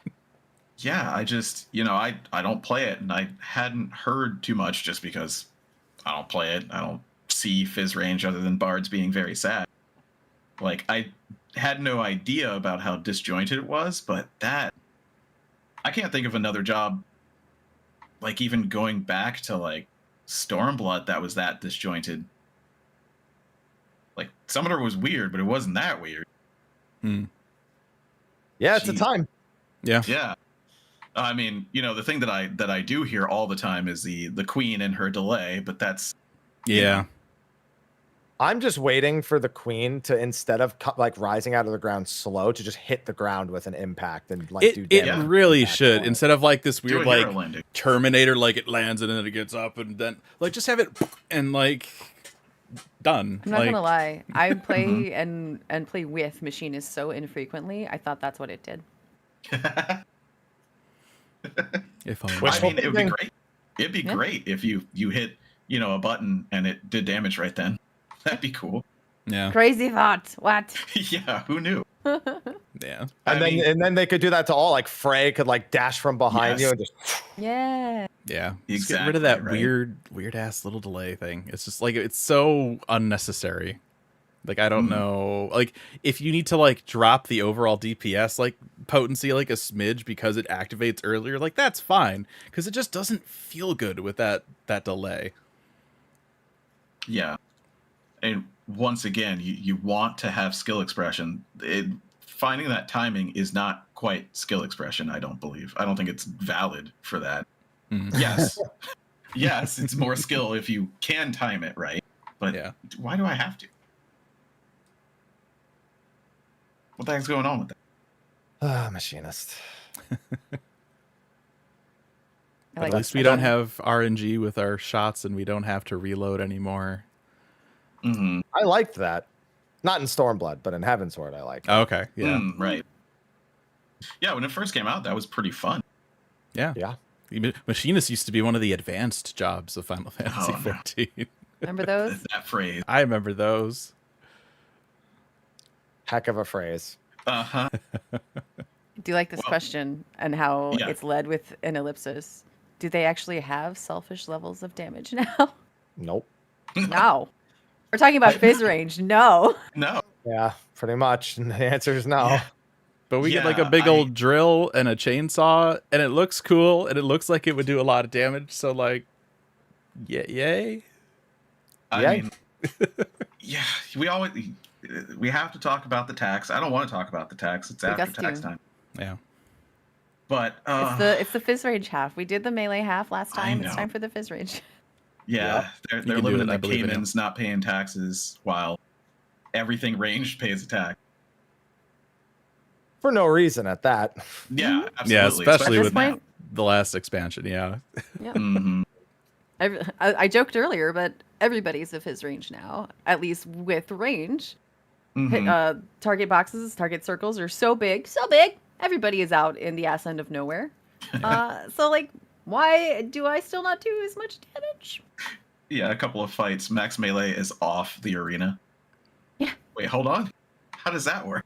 Yeah, I just, you know, I don't play it, and I hadn't heard too much just because I don't play it. I don't see Fizz range other than bards being very sad. Like, I had no idea about how disjointed it was, but that... I can't think of another job, like, even going back to, like, Stormblood that was that disjointed. Like, Summoner was weird, but it wasn't that weird. Yeah, it's a Jeez. time. Yeah. Yeah. I mean, you know, the thing that I do hear all the time is the queen and her delay, but that's... Yeah. I'm just waiting for the queen to, instead of like rising out of the ground slow, to just hit the ground with an impact and like do It damage. really at that should. point. Instead of like this Do weird a hero like landing. Terminator, like it lands and then it gets up and then like just have it and like done. I'm not like, gonna lie. I play and play with Machinist so infrequently. I thought that's what it did. If only. Which- I mean, it would be thing. great. It'd be Yeah. great if you hit, you know, a button and it did damage right then. That'd be cool. Yeah. Crazy thought. What? Yeah, who knew? Yeah. And then they could do that to all. Like Frey could like dash from behind Yes. you and just Yeah. Yeah. Just get rid of that Exactly, right. weird ass little delay thing. It's just like it's so unnecessary. Like I don't know. Like if you need to like drop the overall DPS like potency like a smidge because it activates earlier, like that's fine. Because it just doesn't feel good with that delay. Yeah. And once again, you want to have skill expression. Finding that timing is not quite skill expression, I don't believe. I don't think it's valid for that. Mhm. Yes. Yes, it's more skill if you can time it right. But Yeah. why do I have to? What the heck's going on with that? machinist. But at least we don't have RNG with our shots and we don't have to reload anymore. Mm-hmm. I liked that. Not in Stormblood, but in Heavensward, I like. Oh, okay. Yeah. Right. Yeah, when it first came out, that was pretty fun. Yeah. Yeah. Machinist used to be one of the advanced jobs of Final Fantasy Oh, no. 14. Remember those? That phrase. I remember those. Heck of a phrase. Uh-huh. Do you like this Well, question and how yeah. it's led with an ellipsis? Do they actually have selfish levels of damage now? Nope. No. We're talking about Fizz range. No. No. Yeah, pretty much. And the answer is no. Yeah. But we get like a Yeah, big old drill and a chainsaw, and it looks cool, and it looks like it would do a lot of damage. So, like, yay. I Yeah. mean, yeah, we have to talk about the tax. I don't want to talk about the tax. It's We after got tax to. time. Yeah. But It's the Fizz range half. We did the melee half last I time. It's know. time for the Fizz range. yeah, You they're can do living it, in I the believe in you. Caymans, not paying taxes, while everything ranged pays a tax. For no reason at that. Yeah, absolutely. Yeah, especially At this with point- the last expansion. Yeah. Yeah. Hmm. I joked earlier, but everybody's a Fizz range now, at least with range. Hmm. Target boxes, target circles are so big. Everybody is out in the ass end of nowhere. So, like, why do I still not do as much damage? Yeah, a couple of fights. Max Melee is off the arena. Yeah. Wait, hold on. How does that work?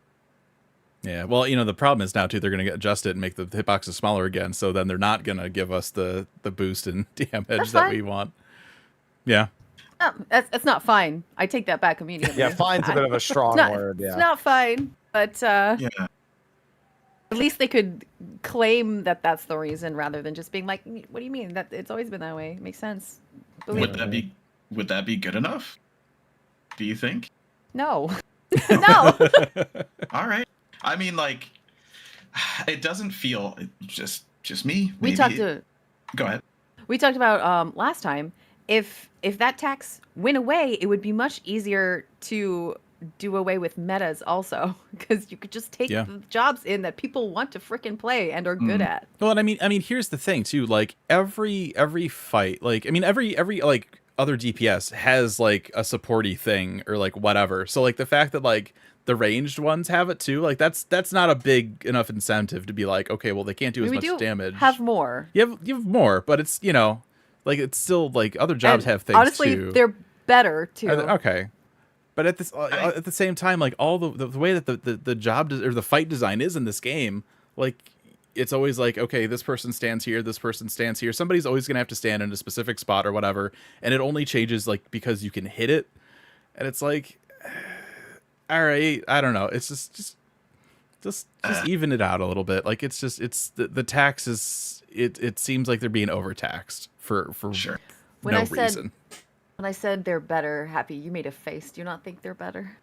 Yeah. Well, the problem is now, too, they're going to adjust it and make the hitboxes smaller again. So then they're not going to give us the boost in damage That's that fine. we want. Yeah. That's not fine. I take that back immediately. Yeah, fine's a bit of a strong word. It's Yeah. not fine, but Yeah. at least they could claim that that's the reason rather than just being like, "What do you mean? That it's always been that way. It makes sense." Believe Would that be good enough? Do you think? No, no. All right. I mean, like, it doesn't feel just me. We maybe- talked to Go ahead. we talked about last time. If that tax went away, it would be much easier to do away with metas also, because you could just take Yeah. the jobs in that people want to frickin' play and are good at. Well, and I mean, here's the thing too. Like every fight, like every like other DPS has like a supporty thing or like whatever. So like the fact that like the ranged ones have it too, like that's not a big enough incentive to be like, okay, well they can't do as we much do damage. have more. You have more, but it's like it's still like other jobs And have things honestly, too. they're better too. Okay. But at the same time, like all the way that the job or the fight design is in this game, like it's always like, okay, this person stands here, this person stands here. Somebody's always going to have to stand in a specific spot or whatever. And it only changes like because you can hit it. And it's like, all right, I don't know. It's just even it out a little bit. Like it's the tax is, it seems like they're being overtaxed for Sure. When no I said- reason. When I said they're better, Happy, you made a face. Do you not think they're better?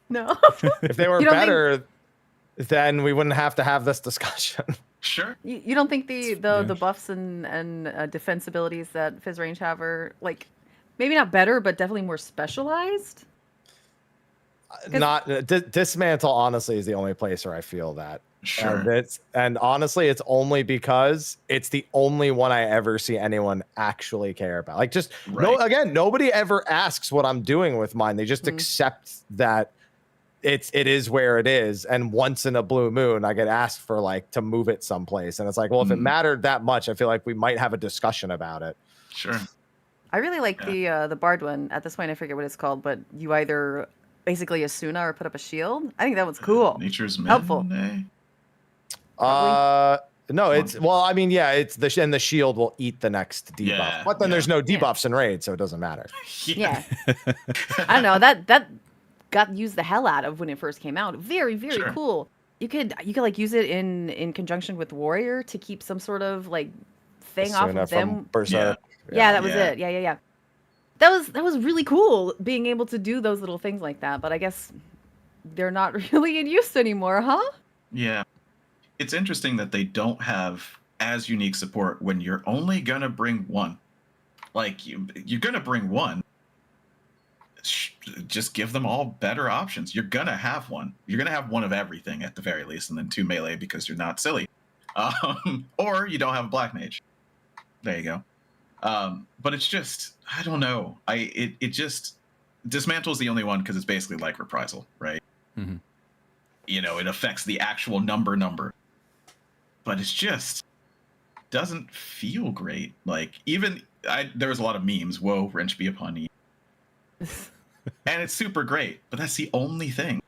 No. If they were You don't think- better, then we wouldn't have to have this discussion. Sure. You don't think the Yeah. buffs and defense abilities that Fizz Range have are like maybe not better, but definitely more specialized? Not dismantle. Honestly, is the only place where I feel that. Sure. And honestly, it's only because it's the only one I ever see anyone actually care about. Like, just nobody ever asks what I'm doing with mine. They just accept that it is where it is. And once in a blue moon, I get asked for like to move it someplace, and it's like, well, if it mattered that much, I feel like we might have a discussion about it. Sure. I really like the Bard one. At this point, I forget what it's called, but you either basically Asuna or put up a shield. I think that one's cool. Nature's Helpful. Midday? No, it's well, I mean, yeah, it's and the shield will eat the next debuff, Yeah, but then there's no Yeah. debuffs in raid, so it doesn't matter. Yeah. I don't know. That got used the hell out of when it first came out. Very, very Sure. cool. You could like use it in conjunction with Warrior to keep some sort of like thing off Asuna of from them. Berserk. Yeah, that was Yeah. it. Yeah. That was really cool being able to do those little things like that, but I guess they're not really in use anymore, huh? Yeah. It's interesting that they don't have as unique support when you're only going to bring one. Like, you're going to bring one. Just give them all better options. You're going to have one. You're going to have one of everything at the very least, and then 2 melee because you're not silly. Or you don't have a black mage. There you go. But it's just, I don't know. It just, Dismantle is the only one because it's basically like Reprisal, right? Mm-hmm. You know, it affects the actual number. But it's just doesn't feel great. Like, even there was a lot of memes. Whoa, wrench be upon you. And it's super great, but that's the only thing.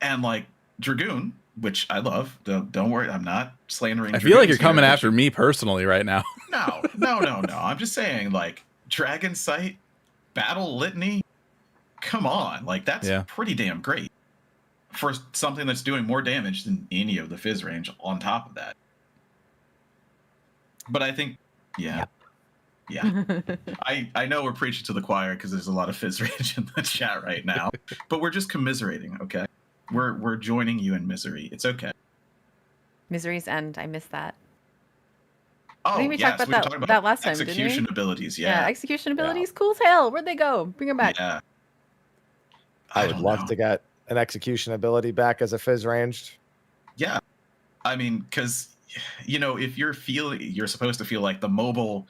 And like Dragoon, which I love. Don't worry, I'm not slandering. I feel like you're Dragoons coming here, after me personally right now. No. I'm just saying, like, Dragon Sight, Battle Litany. Come on, like that's pretty damn great for something that's doing more damage than any of the Fizz range on top of that. But I think, yeah. I know we're preaching to the choir because there's a lot of Fizz range in the chat right now, but we're just commiserating, okay? We're joining you in misery. It's okay. Misery's End. I missed that. Oh, I think we talked we were about talking that last time, didn't we? execution abilities, yeah. Execution abilities, cool as hell. Where'd they go? Bring them back. Yeah. I would don't love know. to get an execution ability back as a Fizz ranged. Yeah. I mean, because, you know, if you're supposed to feel like the mobile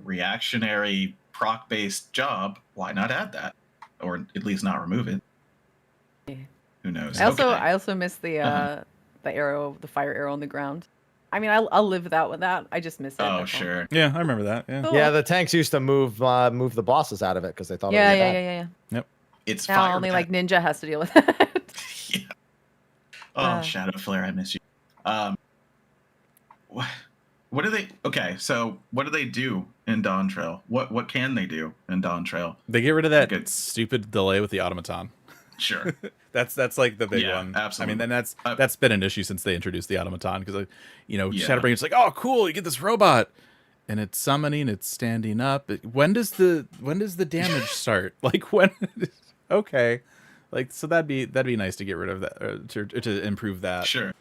reactionary proc-based job, why not add that? Or at least not remove it? Yeah. Who knows? I Okay. also miss the arrow, the fire arrow on the ground. I mean, I'll live without that. I just miss it. Oh, that's all. sure. Yeah, I remember that. Yeah. Cool. Yeah, the tanks used to move the bosses out of it because they thought Yeah, it was yeah. bad. It's Now fire only attack. like Ninja has to deal with that. Yeah. Oh, Shadow Flare, I miss you. What do they? Okay, so what do they do in Dawntrail? What can they do in Dawntrail? They get rid of that Good. stupid delay with the automaton. Sure. That's like the big Yeah, one. absolutely. I mean, then that's been an issue since they introduced the automaton because, Yeah. Shadowbring's like, oh, cool, you get this robot, and it's summoning, it's standing up. When does the damage start? Like when? Okay, like so that'd be nice to get rid of that to improve that. Sure.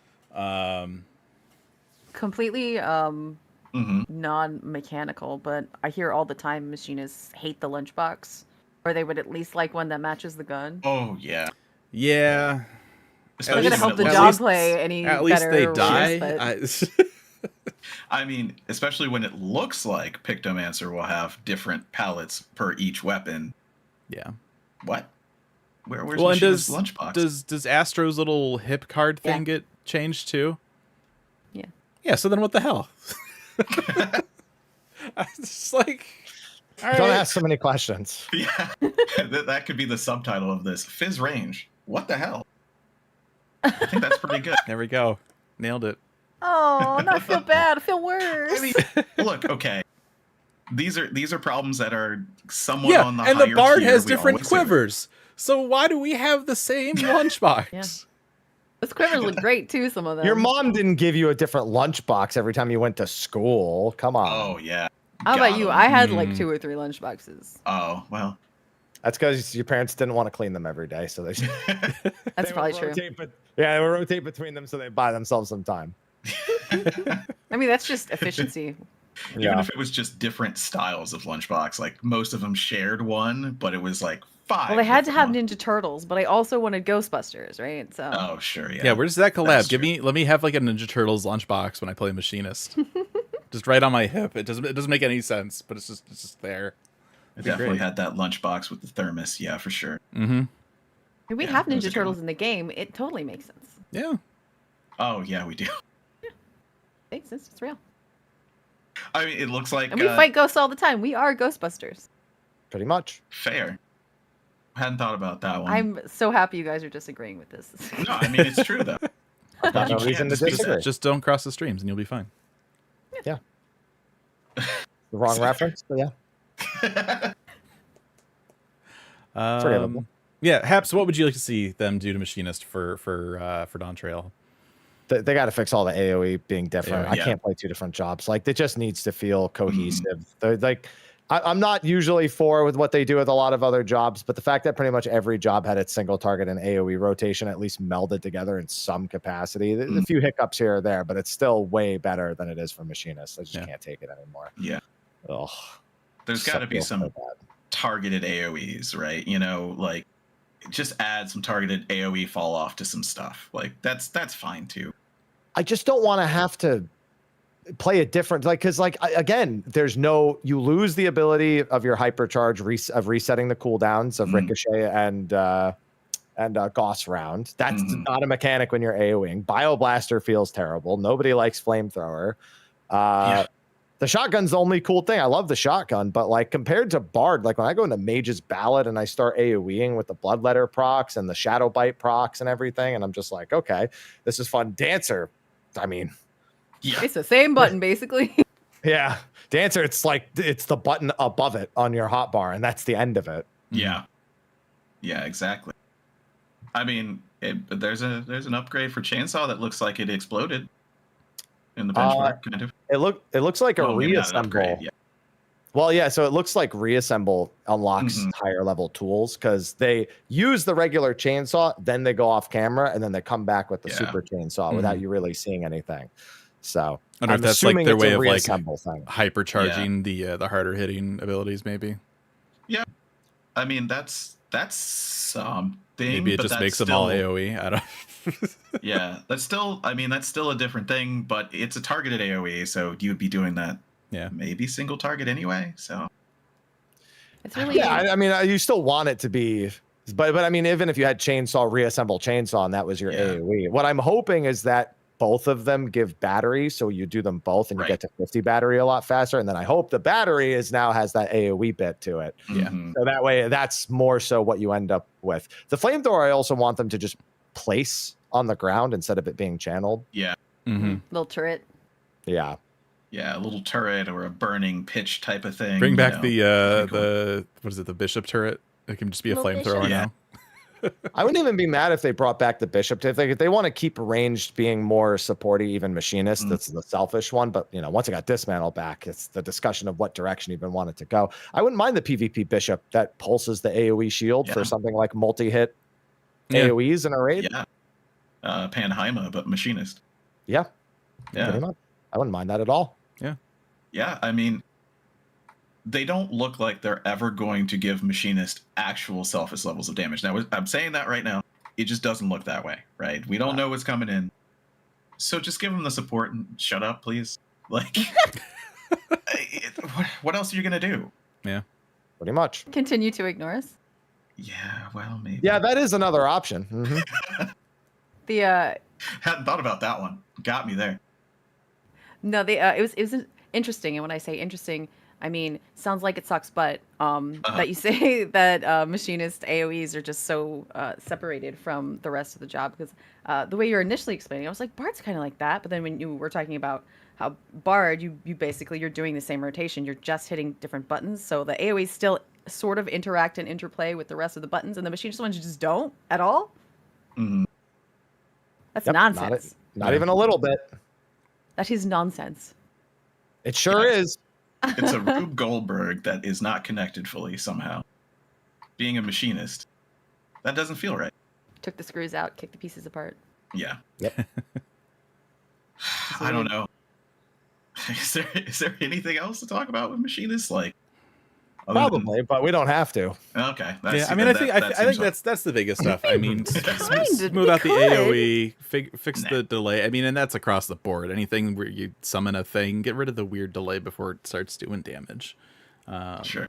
Completely Mm-hmm. non-mechanical, but I hear all the time machinists hate the lunchbox, or they would at least like one that matches the gun. Oh yeah. Yeah. Not Especially gonna when help it the looks- dog play any At least better they or worse, die. but- I mean, especially when it looks like Pictomancer will have different palettes per each weapon. Yeah. What? Where's Well, and Machinist's does lunchbox? does Astro's little hip card thing Yeah. get changed too? Yeah. Yeah. So then, what the hell? I was just like, all Don't right. ask so many questions. Yeah, that could be the subtitle of this. Fizz range. What the hell? I think that's pretty good. There we go. Nailed it. Oh, not feel bad. I feel worse. I mean, look, okay. These are problems that are somewhat on the and higher the bard tier. has We different always say that. quivers. So why do we have the same lunchbox? Yeah. Those quivers look great too. Some of them. Your mom didn't give you a different lunchbox every time you went to school. Come on. Oh yeah. How about Got you? 'em. I had like 2 or 3 lunch boxes. Oh well. That's because your parents didn't want to clean them every day, so they. That's they probably would true. rotate, they would rotate between them so they buy themselves some time. I mean, that's just efficiency. Even if it was just different styles of lunchbox, like most of them shared one, but it was like 5. Well, they had to have different Ninja Turtles, but I also wanted Ghostbusters, right? So. ones. Oh sure, yeah. Yeah, where's that collab? That's Let me have like a Ninja Turtles lunchbox when I play Machinist. Just right on my hip. It doesn't make any sense, but it's just there. I definitely had that lunchbox with the thermos. Yeah, for sure. Mm-hmm. If we Yeah, have that was a Ninja good Turtles one. in the game, it totally makes sense. Yeah. Oh yeah, we do. Makes sense. It's real. I mean, it looks like And we fight ghosts all the time. We are Ghostbusters. Pretty much. fair. Hadn't thought about that one. I'm so happy you guys are disagreeing with this. No, I mean it's true though. Got You no can't reason to dispute disagree. that. Just don't cross the streams and you'll be fine. The wrong reference, but yeah. Forgettable. Yeah, Haps, what would you like to see them do to Machinist for Dawntrail? They got to fix all the AOE being different. I Yeah. can't play 2 different jobs. Like, it just needs to feel cohesive. They're like, I'm not usually for with what they do with a lot of other jobs, but the fact that pretty much every job had its single target and AOE rotation at least melded together in some capacity. There's a few hiccups here or there, but it's still way better than it is for Machinists. I just can't take it anymore. Yeah. Ugh. There's got to be feels so some bad. targeted AOEs, right? You know, like just add some targeted AOE fall off to some stuff. Like that's fine too. I just don't want to have to play a different, like, because again, there's no, you lose the ability of your hypercharge of resetting the cooldowns of Ricochet and Gauss round. That's not a mechanic when you're AoEing. Bioblaster feels terrible. Nobody likes flamethrower. The shotgun's the only cool thing. I love the shotgun, but like compared to Bard, like when I go into Mage's Ballad and I start AoEing with the Bloodletter procs and the Shadow Bite procs and everything, and I'm just like, okay, this is fun. Dancer, I mean, Yeah. It's the same button, basically. yeah, Dancer, it's like it's the button above it on your hotbar, and that's the end of it. Yeah. Yeah, exactly. I mean, there's an upgrade for Chainsaw that looks like it exploded in the benchmark, kind of. It looks like a Well, maybe not an reassemble. upgrade, yeah. Well, yeah, so it looks like reassemble unlocks higher level tools because they use the regular chainsaw, then they go off camera, and then they come back with the super chainsaw without you really seeing anything. So I wonder if I'm that's like assuming their it's way a of like reassemble thing. hypercharging the harder hitting abilities, maybe. Yeah. I mean, that's something. Maybe it but just that's makes them all still- AoE. I don't. Yeah, that's still a different thing, but it's a targeted AoE, so you would be doing that maybe single target anyway. So It's really I mean, you still want it to be, but I mean, even if you had reassemble chainsaw, and that was your AoE, what I'm hoping is that both of them give battery, so you do them both, and you get to 50 battery a lot faster. And then I hope the battery now has that AoE bit to it. Yeah. So that way, that's more so what you end up with. The flamethrower, I also want them to just place on the ground instead of it being channeled. yeah, little turret. Yeah. yeah, a little turret or a burning pitch type of thing. Bring you back know. the what is it? The bishop turret. It can just be a Little flamethrower bishop. now. I wouldn't even be mad if they brought back the bishop. If they want to keep ranged being more supporty, even machinist, that's the selfish one. But once it got dismantled back, it's the discussion of what direction even want it to go. I wouldn't mind the PvP bishop that pulses the AoE shield for something like multi-hit AoEs in a raid. Yeah, Panheima, but machinist. Yeah. Yeah. Pretty much. I wouldn't mind that at all. Yeah, I mean, they don't look like they're ever going to give machinist actual selfish levels of damage. Now, I'm saying that right now. It just doesn't look that way, right? We don't know what's coming in. So just give them the support and shut up, please. Like, what else are you going to do? Yeah. Pretty much. Continue to ignore us. Yeah, well, maybe. Yeah, that is another option. Mhm. The Hadn't thought about that one. Got me there. no, it was interesting, and when I say interesting, I mean, sounds like it sucks, but that you say that machinist AoEs are just so separated from the rest of the job, because the way you're initially explaining, I was like, Bard's kind of like that. But then when you were talking about how Bard, you basically you're doing the same rotation, you're just hitting different buttons, so the AoEs still sort of interact and interplay with the rest of the buttons, and the machinist ones just don't at all. Mhm. That's Yep, nonsense. Not even a little bit. That is nonsense. It sure is. It's a Rube Goldberg that is not connected fully somehow. Being a machinist, that doesn't feel right. Took the screws out, kicked the pieces apart. Yeah. Yep. I don't know. Is there anything else to talk about with machinists? Like, other than- Probably, but we don't have to. Okay. Yeah, I mean, I think that's the biggest stuff. I mean, smooth out the AoE, fix the delay. I mean, and that's across the board. Anything where you summon a thing, get rid of the weird delay before it starts doing damage. Sure.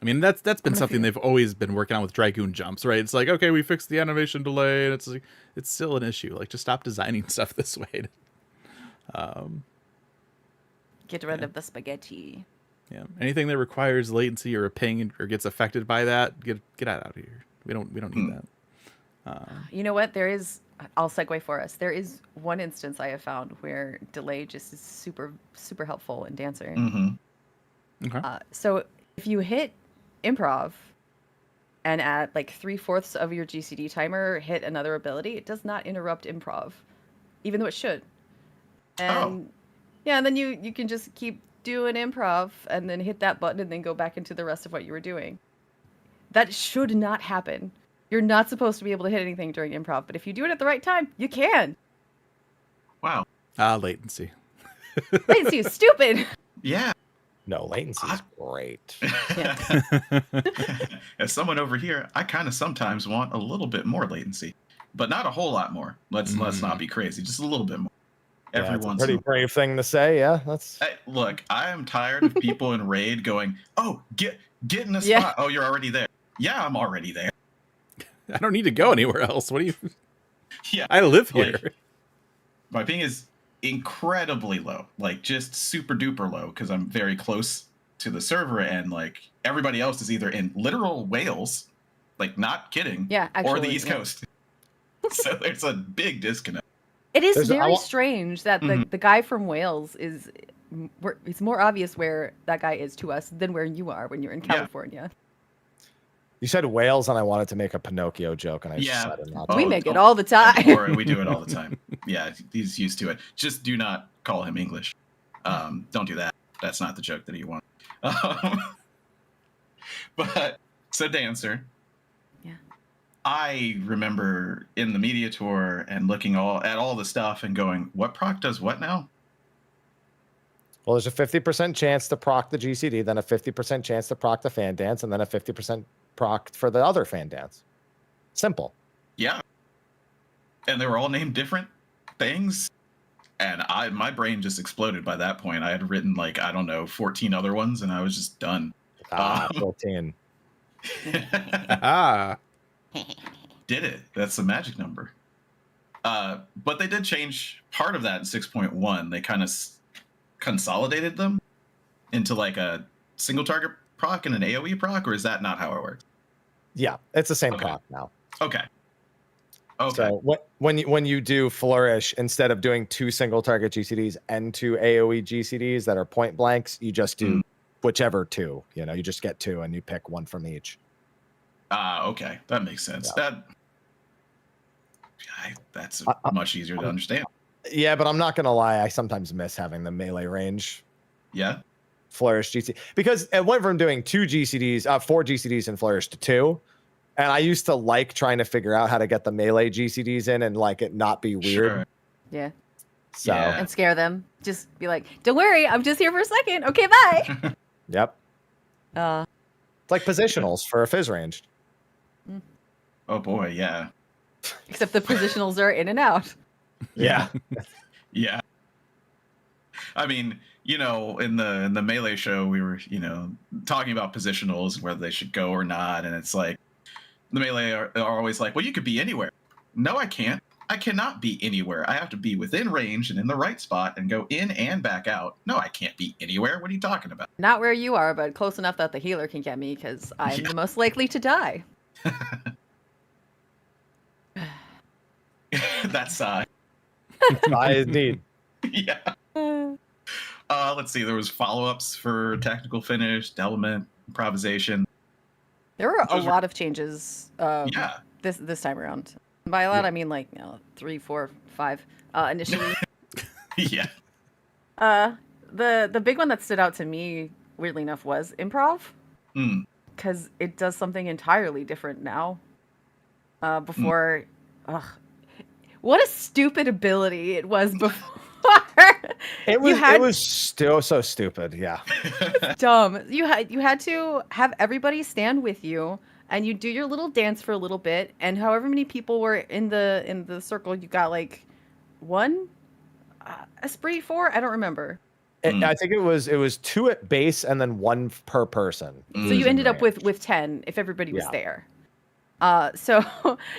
I mean, that's been something they've always been working on with Dragoon jumps, right? It's like, okay, we fixed the animation delay, and it's like, it's still an issue. Like, just stop designing stuff this way. Get rid of the spaghetti. Yeah. Anything that requires latency or a ping or gets affected by that, get out of here. We don't need that. You know what? I'll segue for us. There is one instance I have found where delay just is super, super helpful in Dancer. Mm-hmm. Okay. So if you hit improv and at like 3/4 of your GCD timer hit another ability, it does not interrupt improv, even though it should. And yeah, and then you can just keep doing improv and then hit that button and then go back into the rest of what you were doing. That should not happen. You're not supposed to be able to hit anything during improv, but if you do it at the right time, you can. Wow. Latency. Latency is stupid. Yeah. No, latency is great. As someone over here, I kind of sometimes want a little bit more latency, but not a whole lot more. Let's not be crazy. Just a little bit more. Every once pretty brave thing to say. Yeah, that's. Hey, look, I am tired of people in raid going, "Oh, get in a spot. Oh, you're already there." Yeah, I'm already there. I don't need to go anywhere else. What do you? Yeah, I live here. Like, my ping is incredibly low, like just super duper low, because I'm very close to the server, and like everybody else is either in literal Wales, like not kidding, or the East Coast. So there's a big disconnect. It is very strange that the guy from Wales is. It's more obvious where that guy is to us than where you are when you're in California. You said Wales, and I wanted to make a Pinocchio joke, and I just said it not. We make it all the time. Or we do it all the time. Yeah, he's used to it. Just do not call him English. Don't do that. That's not the joke that you want. But so Dancer. I remember in the media tour and looking at all the stuff and going, what proc does what now? Well, there's a 50% chance to proc the GCD, then a 50% chance to proc the fan dance, and then a 50% proc for the other fan dance. Simple. Yeah. And they were all named different things. And my brain just exploded by that point. I had written 14 other ones, and I was just done. 14. Did it. That's the magic number. But they did change part of that in 6.1. They kind of consolidated them into like a single target proc and an AoE proc, or is that not how it works? Yeah, it's the same proc now. Okay. So when you do flourish, instead of doing 2 single target GCDs and 2 AoE GCDs that are point blanks, you just do whichever 2. You just get 2 and you pick 1 from each. Okay, that makes sense. Yeah. That's much easier to understand. Yeah, but I'm not gonna lie, I sometimes miss having the melee range. Yeah. Flourish GCD, because it went from doing 4 GCDs and flourish to 2. And I used to like trying to figure out how to get the melee GCDs in and like it not be weird. Sure. Yeah. So and scare them. Just be like, don't worry, I'm just here for a second. Okay, bye. Yep. It's like positionals for a fizz ranged. Oh boy, yeah. Except the positionals are in and out. Yeah. Yeah. I mean, in the Melee show, we were, talking about positionals, whether they should go or not. And it's like, the Melee are always like, well, you could be anywhere. No, I can't. I cannot be anywhere. I have to be within range and in the right spot and go in and back out. No, I can't be anywhere. What are you talking about? Not where you are, but close enough that the healer can get me because I'm the most likely to die. That's Indeed. yeah. Let's see. There was follow-ups for technical finish, element, improvisation. There were a Those were- lot of changes Yeah. this time around. By a lot, I mean like 3, 4, 5 initially. Yeah. The big one that stood out to me, weirdly enough, was improv. Mm. Because it does something entirely different now. Before, what a stupid ability it was before. It was still so stupid. Yeah. Dumb. You had to have everybody stand with you, and you do your little dance for a little bit, and however many people were in the circle, you got like one esprit for. I don't remember. I think it was 2 at base and then 1 per person. So you ended up with 10 if everybody was there. So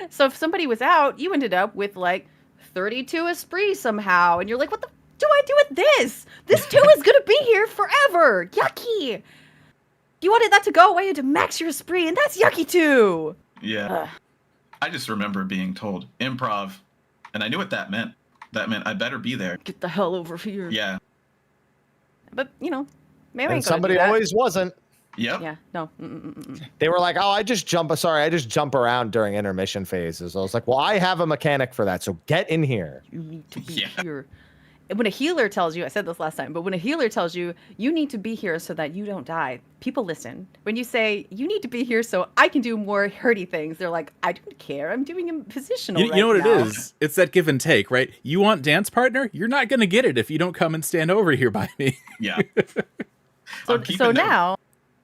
if somebody was out, you ended up with like 32 esprit somehow, and you're like, what the do I do with this? This 2 is gonna be here forever. Yucky. You wanted that to go away and to max your esprit, and that's yucky too. Yeah. I just remember being told improv, and I knew what that meant. That meant I better be there. Get the hell over here. Yeah. But maybe I And ain't gonna somebody do that. always wasn't. Yep. Yeah. No. They were like, "Oh, I just jump around during intermission phases." I was like, "Well, I have a mechanic for that, so get in here." You need to be Yeah. here. And when a healer tells you, I said this last time, but when a healer tells you, you need to be here so that you don't die, people listen. When you say, you need to be here so I can do more hurty things, they're like, I don't care. I'm doing a positional You know what now. it is? It's that give and take, right? You want dance partner? You're not going to get it if you don't come and stand over here by me. Yeah. So now,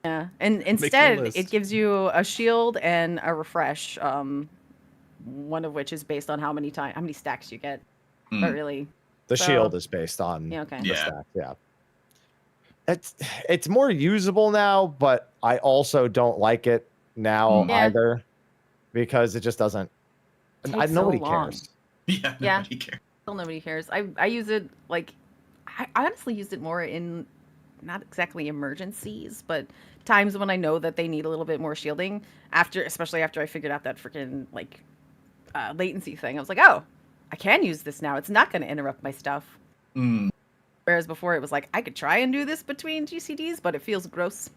yeah, and instead list. it gives you a shield and a refresh, one of which is based on how many stacks you get. But really, The So- shield is based on okay. the Yeah. stack. Yeah. It's more usable now, but I also don't like it now Yeah. either because it just doesn't. Takes so Nobody long. cares. Yeah. Yeah. Nobody cares. Still nobody cares. I use it like I honestly used it more in not exactly emergencies, but times when I know that they need a little bit more shielding especially after I figured out that freaking like latency thing. I was like, oh, I can use this now. It's not going to interrupt my stuff. Mm. Whereas before it was like I could try and do this between GCDs, but it feels gross.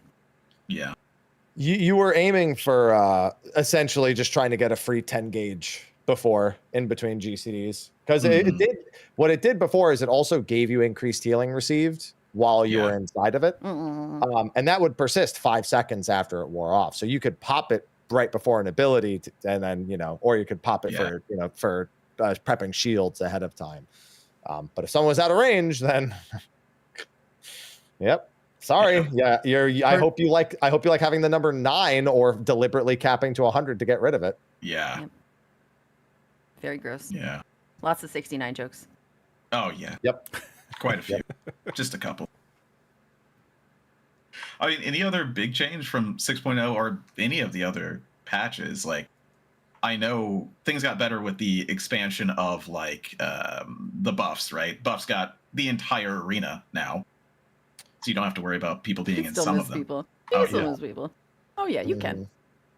Yeah. You were aiming for essentially just trying to get a free 10 gauge before in between GCDs because it did what it did before is it also gave you increased healing received while you were inside of it, and that would persist 5 seconds after it wore off. So you could pop it right before an ability, and then or you could pop it for prepping shields ahead of time. But if someone was out of range, then yep. Sorry. Yeah, I hope you like having the number 9 or deliberately capping to 100 to get rid of it. Yeah. Yep. Very gross. Yeah. Lots of 69 jokes. Oh yeah. Yep. Quite a few. Just a couple. I mean, any other big change from 6.0 or any of the other patches? Like, I know things got better with the expansion of like the buffs, right? Buffs got the entire arena now, so you don't have to worry about people being in Still some miss of them. people. Oh, You still yeah. miss people. Oh yeah, you can.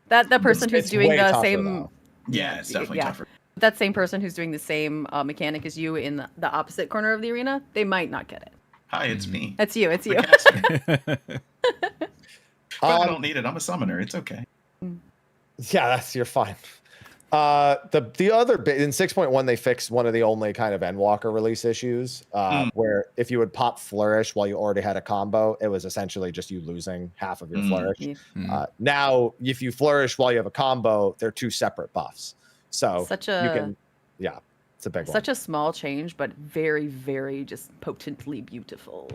That person who's It's doing way the tougher, same. though. Yeah, it's definitely tougher. That same person who's doing the same mechanic as you in the opposite corner of the arena, they might not get it. Hi, it's me. That's you. It's the you. caster. But I don't need it. I'm a summoner. It's okay. Yeah, you're fine. The other bit in 6.1 they fixed one of the only kind of Endwalker release issues where if you would pop flourish while you already had a combo, it was essentially just you losing half of your flourish. Yeah. Now if you flourish while you have a combo, they're 2 separate buffs. So it's a big one. Such a small change, but very, very just potently beautiful.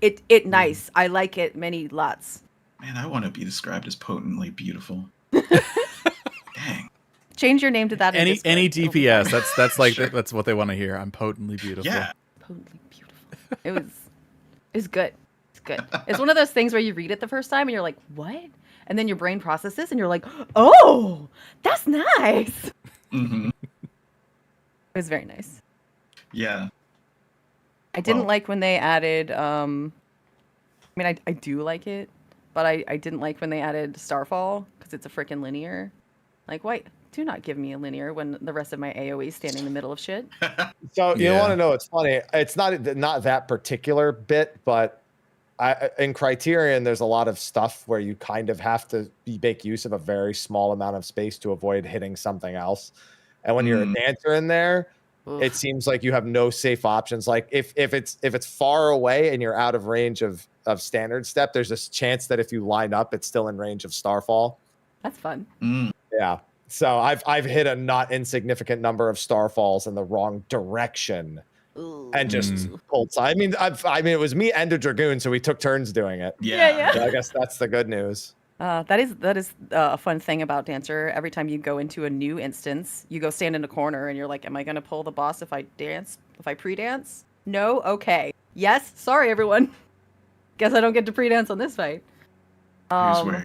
It nice. I like it many lots. Man, I want to be described as potently beautiful. Dang. Change your name to that. in any Discord. It'll be DPS, fine. that's like Sure. that's what they want to hear. I'm potently beautiful. Yeah. Potently beautiful. It was good. It's good. It's one of those things where you read it the first time and you're like, what? And then your brain processes and you're like, oh, that's nice. Mm-hmm. It was very nice. Yeah. I didn't Well- like when they added. I mean, I do like it, but I didn't like when they added Starfall because it's a freaking linear. Like, why? Do not give me a linear when the rest of my AOE is standing in the middle of shit. So you Yeah. want to know? It's funny. It's not that particular bit, but in Criterion, there's a lot of stuff where you kind of have to make use of a very small amount of space to avoid hitting something else. And when you're a dancer in there, it Oof. seems like you have no safe options. Like if it's far away and you're out of range of standard step, there's this chance that if you line up, it's still in range of Starfall. That's fun. Yeah. So I've hit a not insignificant number of Starfalls in the wrong direction and just pulled. I mean, it was me and a Dragoon, so we took turns doing it. Yeah. So I guess that's the good news. That is a fun thing about Dancer. Every time you go into a new instance, you go stand in a corner and you're like, am I going to pull the boss if I dance? If I pre-dance? No? Okay. Yes? Sorry, everyone. Guess I don't get to pre-dance on this fight. Here's where.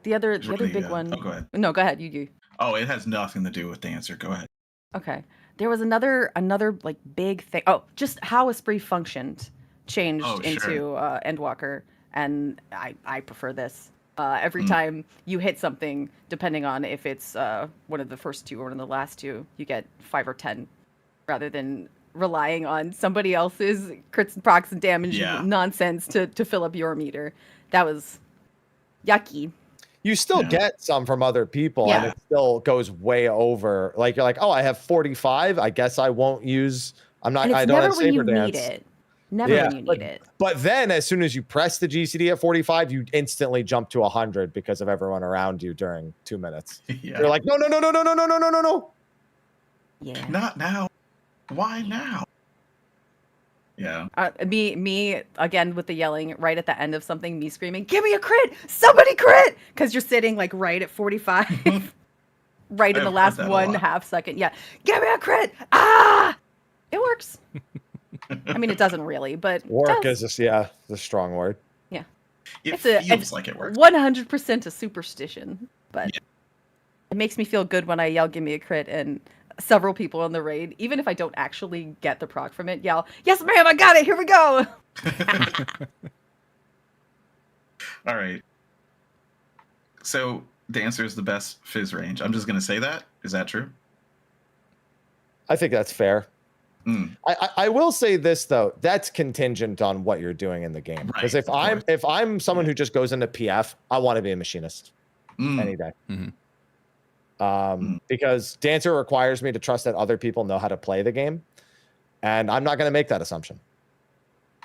The other here's where big one. Oh, go ahead. No, go ahead. You. Oh, it has nothing to do with the answer. Go ahead. Okay. There was another like big thing. Oh, just how Esprit functioned changed into Endwalker, and I prefer this. Every time you hit something, depending on if it's one of the first two or one of the last two, you get 5 or 10, rather than relying on somebody else's crits and procs and damage nonsense to fill up your meter. That was yucky. You still get some from other people, and it still goes way over. Like you're like, oh, I have 45. I guess I won't use. I'm not. And it's I don't never have when you Saber Dance. need it. Never when you need it. But then, as soon as you press the GCD at 45, you instantly jump to 100 because of everyone around you during 2 minutes. You're like, no. Yeah. Not now. Why now? Yeah. Me again with the yelling right at the end of something, me screaming, give me a crit! Somebody crit! Because you're sitting like right at 45. Right in the last 1/2 second. Yeah. Give me a crit! Ah! It works. I mean, it doesn't really, but work is just the strong word. Yeah. It feels like it works. 100% a superstition, but it makes me feel good when I yell, give me a crit, and several people in the raid, even if I don't actually get the proc from it, yell, yes, ma'am, I got it. Here we go. All right. So Dancer is the best Fizz range. I'm just going to say that. Is that true? I think that's fair. I will say this though, that's contingent on what you're doing in the game. Because if I'm someone who just goes into PF, I want to be a machinist any day. Because Dancer requires me to trust that other people know how to play the game, and I'm not going to make that assumption.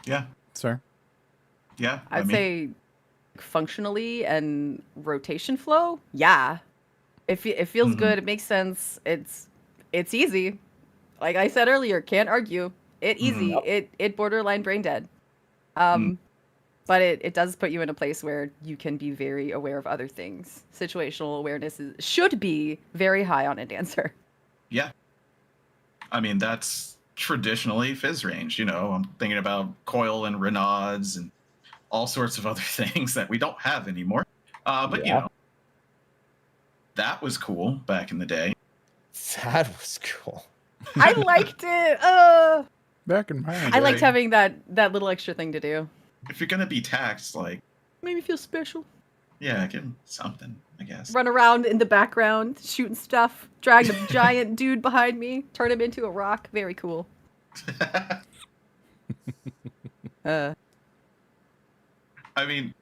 Yeah, sir. Yeah, I'd say functionally and rotation flow. Yeah, it feels good. It makes sense. It's easy. Like I said earlier, can't argue. It easy. It borderline brain dead. But it does put you in a place where you can be very aware of other things. Situational awareness should be very high on a dancer. Yeah. I mean, that's traditionally Fizz range. You know, I'm thinking about Coil and Renauds and all sorts of other things that we don't have anymore. But, you know, that was cool back in the day. That was cool. I liked it. Back in my day. I liked having that little extra thing to do. If you're gonna be taxed, like, made me feel special. Yeah, give him something, I guess. Run around in the background, shooting stuff, drag the giant dude behind me, turn him into a rock. Very cool. I mean,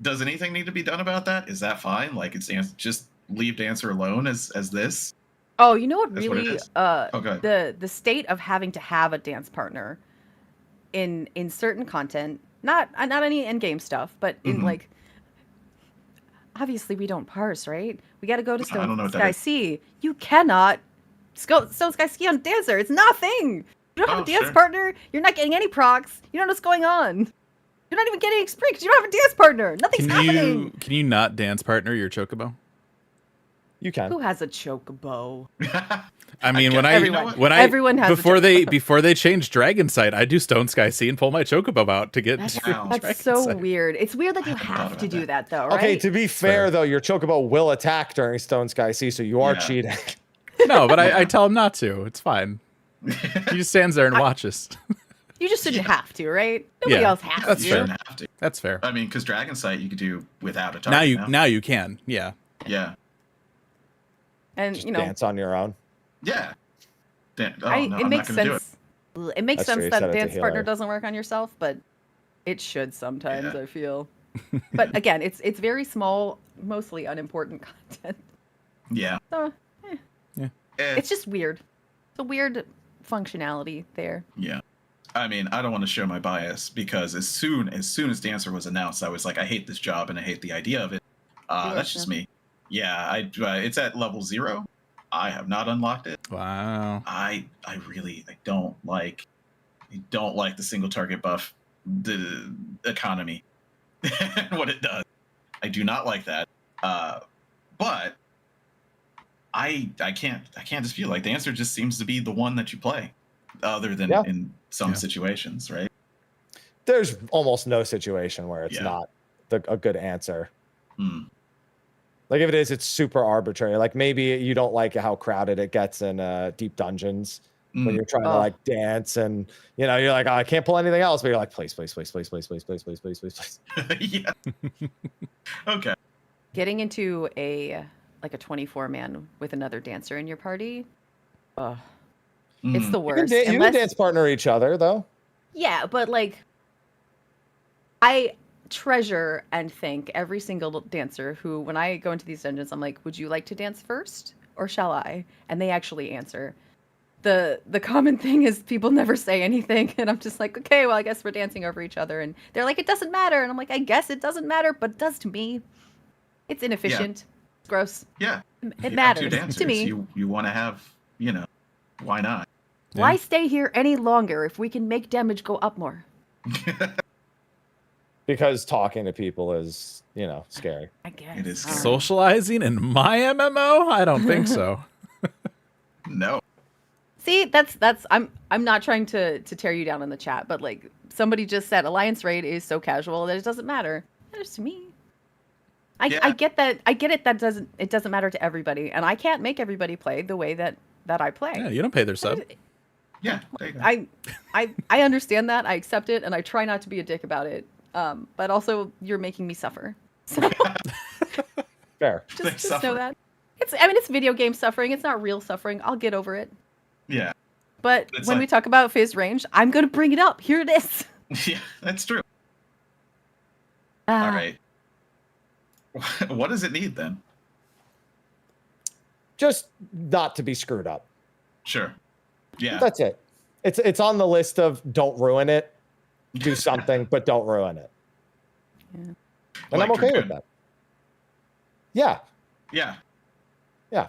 does anything need to be done about that? Is that fine? Like, it's just leave Dancer alone as this? Oh, you know what That's really okay. the state of having to have a dance partner in certain content, not any end game stuff, but in like, obviously we don't parse, right? We got to go to Stone Sky Sea. You cannot Stone Sky Sea on Dancer. It's nothing. You don't have a dance partner. You're not getting any procs. You don't know what's going on. You're not even getting XP because you don't have a dance partner. Nothing's happening. Can you not dance partner your Chocobo? You can. Who has a Chocobo? I mean, everyone has before they changed Dragon Sight, I do Stone Sky Sea and pull my Chocobo out to get. That's so weird. It's weird that you have to do that though, right? Okay, to be fair though, your Chocobo will attack during Stone Sky Sea, so you are cheating. No, but I tell him not to. It's fine. He just stands there and watches. You just didn't have to, right? Nobody Yeah, else has that's to. fair. Shouldn't have to. That's fair. I mean, because Dragon Sight you could do without a target. Now you can. Yeah. Yeah. And Just you know, dance on your own. Yeah. No, it I'm makes not gonna sense. It makes That's true, sense you that said it to dance partner healer. doesn't work on yourself, but it should sometimes. Yeah. I feel. But again, it's very small, mostly unimportant content. Do it. Yeah. So Eh, it's just weird. It's a weird functionality there. yeah. I mean, I don't want to show my bias because as soon as Dancer was announced, I was like, I hate this job and I hate the idea of it. That's just me. Yeah, it's at level 0. I have not unlocked it. Wow. I don't like the single target buff, the economy, and what it does. I do not like that. But I can't dispute, like, the answer just seems to be the one that you play, other than in some situations, right? There's almost no situation where it's not a good answer. Hmm. Like if it is, it's super arbitrary. Like maybe you don't like how crowded it gets in deep dungeons when you're trying to like dance and you're like, oh, I can't pull anything else, but you're like, please, please, please, please, please, please, please, please, please, please, please. Yeah. Okay. Getting into a 24-man with another dancer in your party, it's the worst. You can dance partner each other though. Yeah, but like, I treasure and thank every single dancer who, when I go into these dungeons, I'm like, would you like to dance first or shall I? And they actually answer. The common thing is people never say anything, and I'm just like, okay, well, I guess we're dancing over each other, and they're like, it doesn't matter, and I'm like, I guess it doesn't matter, but it does to me. It's inefficient. It's gross. Yeah. It matters Two dancers, to me. You want to have, why not? Why stay here any longer if we can make damage go up more? Because talking to people is, scary. I guess. It is I don't know. Socializing in my MMO? I don't think so. No. See, that's I'm not trying to tear you down in the chat, but like somebody just said, Alliance Raid is so casual that it doesn't matter. It matters to me. I get that. I get it. It doesn't matter to everybody, and I can't make everybody play the way that I play. Yeah, you don't pay their sub. Yeah. There you go. I understand that. I accept it, and I try not to be a dick about it. But also, you're making me suffer. So Fair. just know that. It's video game suffering. It's not real suffering. I'll get over it. Yeah. But It's when like- we talk about phase range, I'm going to bring it up. Here it is. Yeah, that's true. All right. What does it need then? Just not to be screwed up. Sure. Yeah. That's it. It's on the list of don't ruin it. Do something, but don't ruin it. Yeah. And I'm okay with that. Yeah. Yeah. Yeah.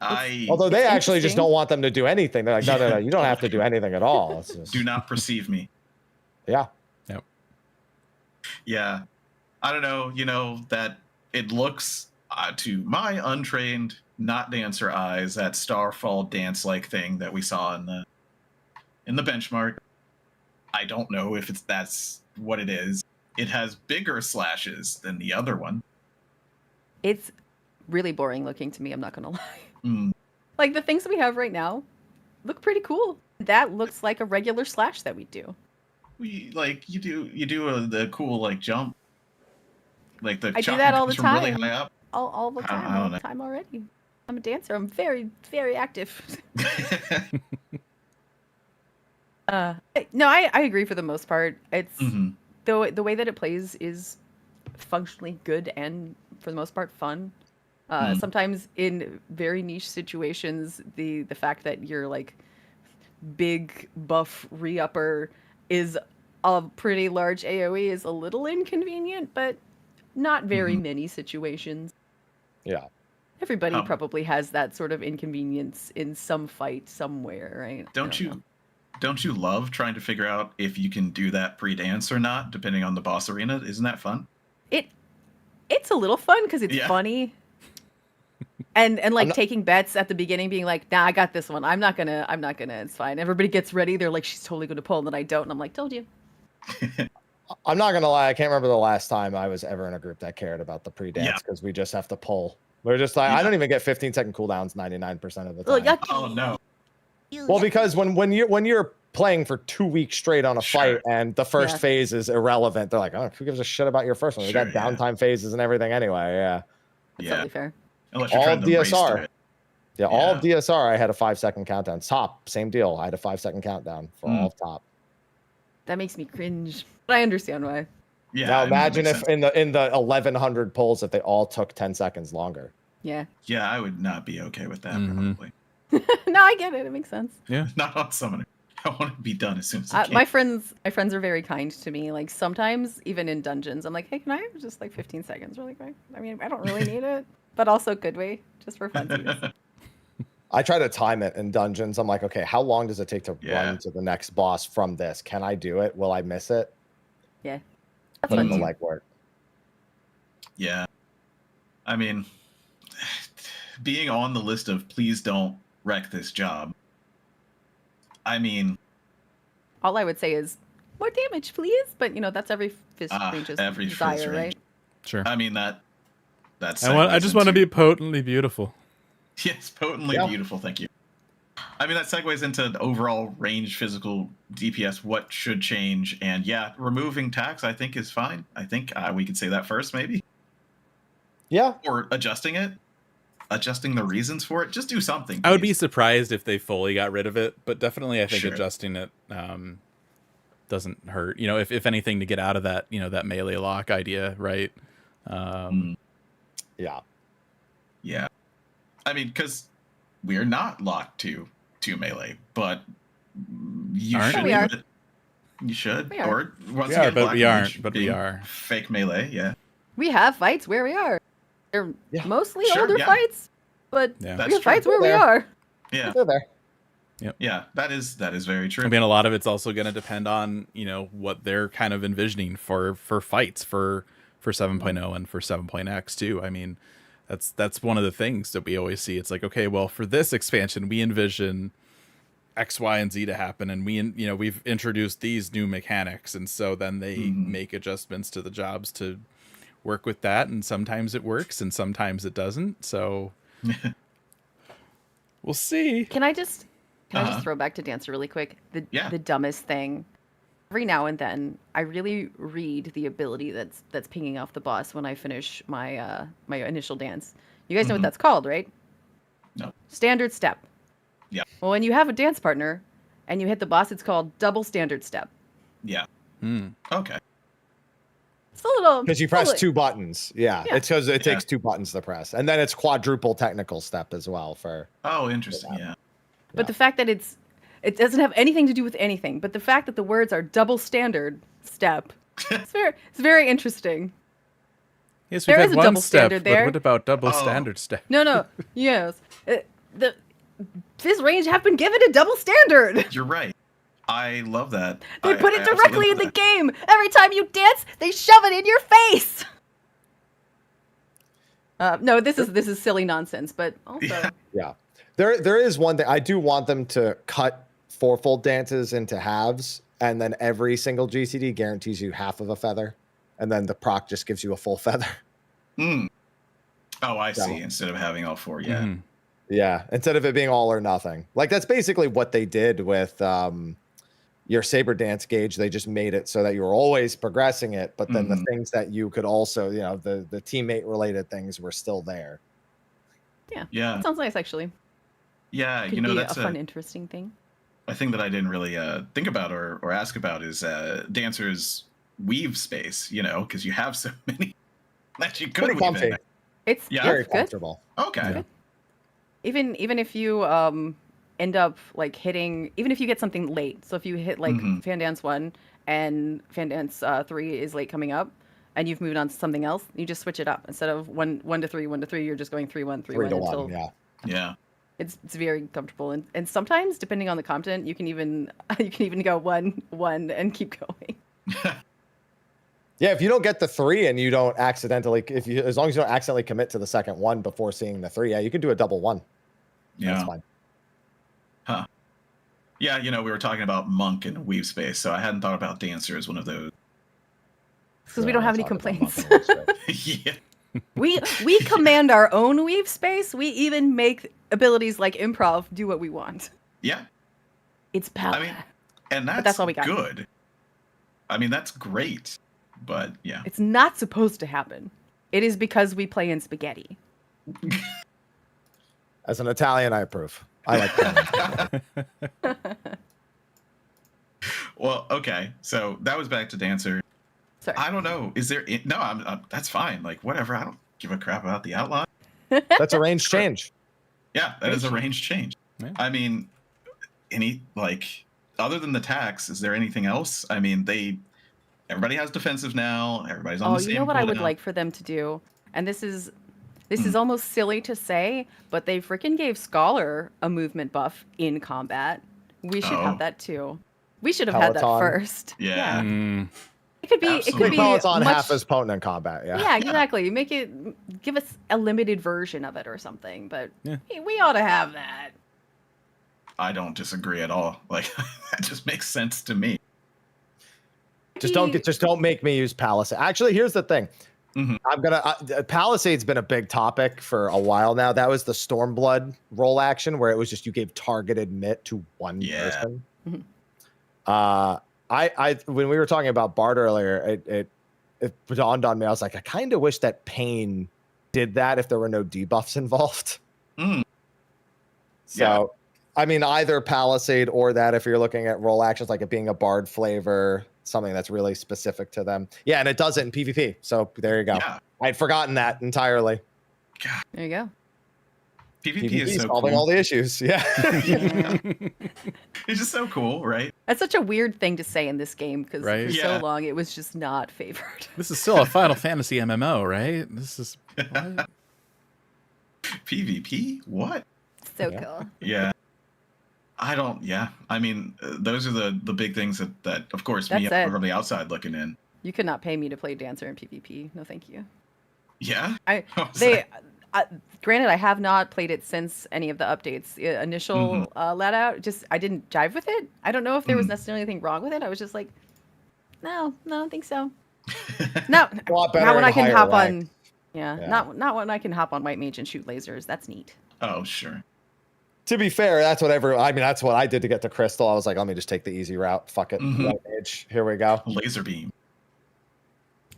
I Although they It's actually just interesting. don't want them to do anything. They're like, no, you don't have to do anything at all. It's just, do not perceive me. yeah. Yep. Yeah. I don't know, that it looks to my untrained, not dancer eyes, that Starfall dance-like thing that we saw in the benchmark. I don't know if that's what it is. It has bigger slashes than the other one. It's really boring looking to me. I'm not going to lie. Mm. Like the things we have right now look pretty cool. That looks like a regular slash that we do. You do the cool like jump, like the I do chop that all the comes from really time. high up. All the I time. don't All the know. time already. I'm a dancer. I'm very, very active. No, I agree for the most part. It's Mhm. the way that it plays is functionally good and for the most part fun. Sometimes in very niche situations, the fact that you're like big buff re-upper is a pretty large AoE is a little inconvenient, but not very many situations. Yeah. Everybody probably has that sort of inconvenience in some fight somewhere, right? I Don't know. you love trying to figure out if you can do that pre-dance or not, depending on the boss arena? Isn't that fun? It's a little fun because it's Yeah. funny. And like not- taking bets at the beginning, being like, nah, I got this one. I'm not gonna, it's fine. Everybody gets ready. They're like, she's totally gonna pull, and then I don't. And I'm like, told you. I'm not going to lie. I can't remember the last time I was ever in a group that cared about the pre-dance Yeah. because we just have to pull We're just like, I Yeah. don't even get 15-second cooldowns 99% of the Oh, time. yucky. Oh no. Well, because when you're playing for 2 weeks straight on a Sure. fight and the first Yeah. phase is irrelevant, they're like, oh, who gives a shit about your first one? We Sure, got yeah. downtime phases and everything anyway. Yeah. That's Yeah. totally fair. Unless you're All trying to race DSR. through it. Yeah, all of Yeah. DSR, I had a 5-second countdown. Top, same deal. I had a 5-second countdown for all of top. That makes me cringe, but I understand why. Yeah. Now I mean, that imagine makes if sense. in the 1100 pulls if they all took 10 seconds longer. Yeah. Yeah, I would not be okay with that Mhm. probably. No, I get it. It makes sense. Not on Summoner. I want to be done as soon as I can. My friends are very kind to me. Like sometimes, even in dungeons, I'm like, hey, can I have just like 15 seconds really quick? I mean, I don't really need it, but also could we? Just for fun. I try to time it in dungeons. I'm like, okay, how long does it take to Yeah. run to the next boss from this? Can I do it? Will I miss it? Yeah. That's Put in fun the too. legwork. Yeah. I mean, being on the list of please don't wreck this job. I mean, All I would say is more damage, please. But you know, that's every fist range's every fist desire, range. right? Sure. I mean that's. I just want to be potently beautiful. Yes, potently Yeah. beautiful. Thank you. I mean, that segues into overall range physical DPS. What should change? And yeah, removing tax, I think, is fine. I think we could say that first, maybe, Yeah. or adjusting it, adjusting the reasons for it. Just do something. I would be please. surprised if they fully got rid of it, but definitely I think Sure. adjusting it doesn't hurt. You know, if anything, to get out of that, you know, that melee lock idea, right? Yeah. Yeah, I mean, because we're not locked to melee, but you Aren't should we? do are. it. You should, We are. or once We are, again, but Black we aren't, Mage but we being are. fake melee. Yeah, We have fights where we are. They're Yeah. mostly Sure, older yeah. fights, but Yeah. That's we have true. fights where we There. are. yeah, They're there. yeah. That is very true. I mean, a lot of it's also going to depend on, you know, what they're kind of envisioning for fights for 7.0 and for 7.x too. I mean, that's one of the things that we always see. It's like, okay, well, for this expansion, we envision X, Y, and Z to happen, and we've introduced these new mechanics, and so then they make adjustments to the jobs to work with that, and sometimes it works, and sometimes it doesn't. So we'll see. Can I just throw back to Dancer really quick? Yeah. The dumbest thing. Every now and then, I really read the ability that's pinging off the boss when I finish my my initial dance. You guys know what that's called, right? No. Standard step. Yeah. Well, when you have a dance partner and you hit the boss, it's called double standard step. Yeah. Hmm. Okay. It's a little Because you it's a press little- 2 buttons. Yeah. Yeah. It's because it Yeah. takes 2 buttons to press. And then it's quadruple technical step as well for. Oh, interesting. Yeah. But the fact that it doesn't have anything to do with anything, but the fact that the words are double standard step, it's very interesting. Yes, we've There had is a one double step, standard there. but what about double Oh. standard step? No, yes, this range have been given a double standard. You're right. I love that. They put it I directly absolutely in the love game. Every time you dance, they shove it in your face. No, this is silly nonsense, but also Yeah. Yeah. There is one thing. I do want them to cut 4-fold dances into halves, and then every single GCD guarantees you half of a feather, and then the proc just gives you a full feather. Mm. Oh, I So- see. Instead of having all four, yeah. Mhm. Yeah, instead of it being all or nothing. Like that's basically what they did with your saber dance gauge. They just made it so that you were always progressing it, but then the Mhm. things that you could also, the teammate related things were still there. Yeah. that sounds nice actually. Yeah. Could You know, be that's a fun, interesting thing. a thing that I didn't really think about or ask about is dancers weave space, because you have so many that you could Pretty weave in comfy. there. It's Yeah. Very good. comfortable. Okay. Yeah. Even if you end up like hitting, even if you get something late. So if you hit like Mhm. Fan Dance 1 and Fan Dance 3 is late coming up, and you've moved on to something else, you just switch it up. Instead of 1 to 3, 1 to 3, you're just going 3-1, 3-1 3 to until 1. Yeah. Yeah. it's very comfortable. And sometimes depending on the content, you can even go 1-1 and keep going. Yeah, if you don't get the 3 and you don't accidentally, as long as you don't accidentally commit to the second one before seeing the 3, yeah, you can do a double 1. Yeah. That's fine. Yeah, we were talking about monk and weave space, so I hadn't thought about dancer as one of those. Because we don't have any complaints. Yeah. We command our own weave space. We even make abilities like improv do what we want. Yeah. It's power. I mean, and that's all we got. good. I mean, that's great. But yeah. It's not supposed to happen. It is because we play in spaghetti. As an Italian, I approve. I like that. Well, okay. So that was back to Dancer. Sorry. I don't know. Is there? No, I'm that's fine. Like whatever. I don't give a crap about the outline. That's a range change. Yeah, that is a range change. Yeah. I mean, any like other than the tax, is there anything else? I mean, everybody has defensive now. Everybody's on the same. You know what I would cooldown. like for them to do, and this is almost silly to say, but they freaking gave Scholar a movement buff in combat. We should have that too. We should have had that Peloton. first. Yeah. It could be. Absolutely. It could be Peloton much, half as potent in combat. Yeah. Yeah, exactly. You make it. Give us a limited version of it or something. But Yeah. hey, we ought to have that. I don't disagree at all. Like that just makes sense to me. Just don't make me use Palisade. Actually, here's the thing. Mhm. I'm gonna Palisade's been a big topic for a while now. That was the Stormblood roll action where it was just you gave targeted mitt to one person. Mhm. I when we were talking about Bard earlier, it dawned on me. I was like, I kind of wish that Pain did that if there were no debuffs involved. Mm. So, Yeah. I mean, either Palisade or that if you're looking at roll actions, like it being a Bard flavor, something that's really specific to them. Yeah, and it does it in PvP. So there you go. Yeah. I'd forgotten that entirely. God, There you go. PvP PvP is so solving cool. all the issues. Yeah. It's just so cool, right? That's such a weird thing to say in this game because Right? for Yeah. so long it was just not favored. This is still a Final Fantasy MMO, right? This is what? PvP? What? So Yeah. cool. Yeah. I don't. Yeah. I mean, those are the big things that of course, me That's it. from the outside looking in. You could not pay me to play Dancer in PvP. No, thank you. Yeah. I What was they that? granted I have not played it since any of the updates. Initial let out, just I didn't jive with it. I don't know if there was necessarily anything wrong with it. I was just like, no, I don't think so. No, A lot better not when in I can higher hop rank. on. Yeah, Yeah. not when I can hop on White Mage and shoot lasers. That's neat. Oh, sure. To be fair, that's what that's what I did to get to Crystal. I was like, let me just take the easy route. Fuck it. Mhm. White Mage. Here we go. Laser beam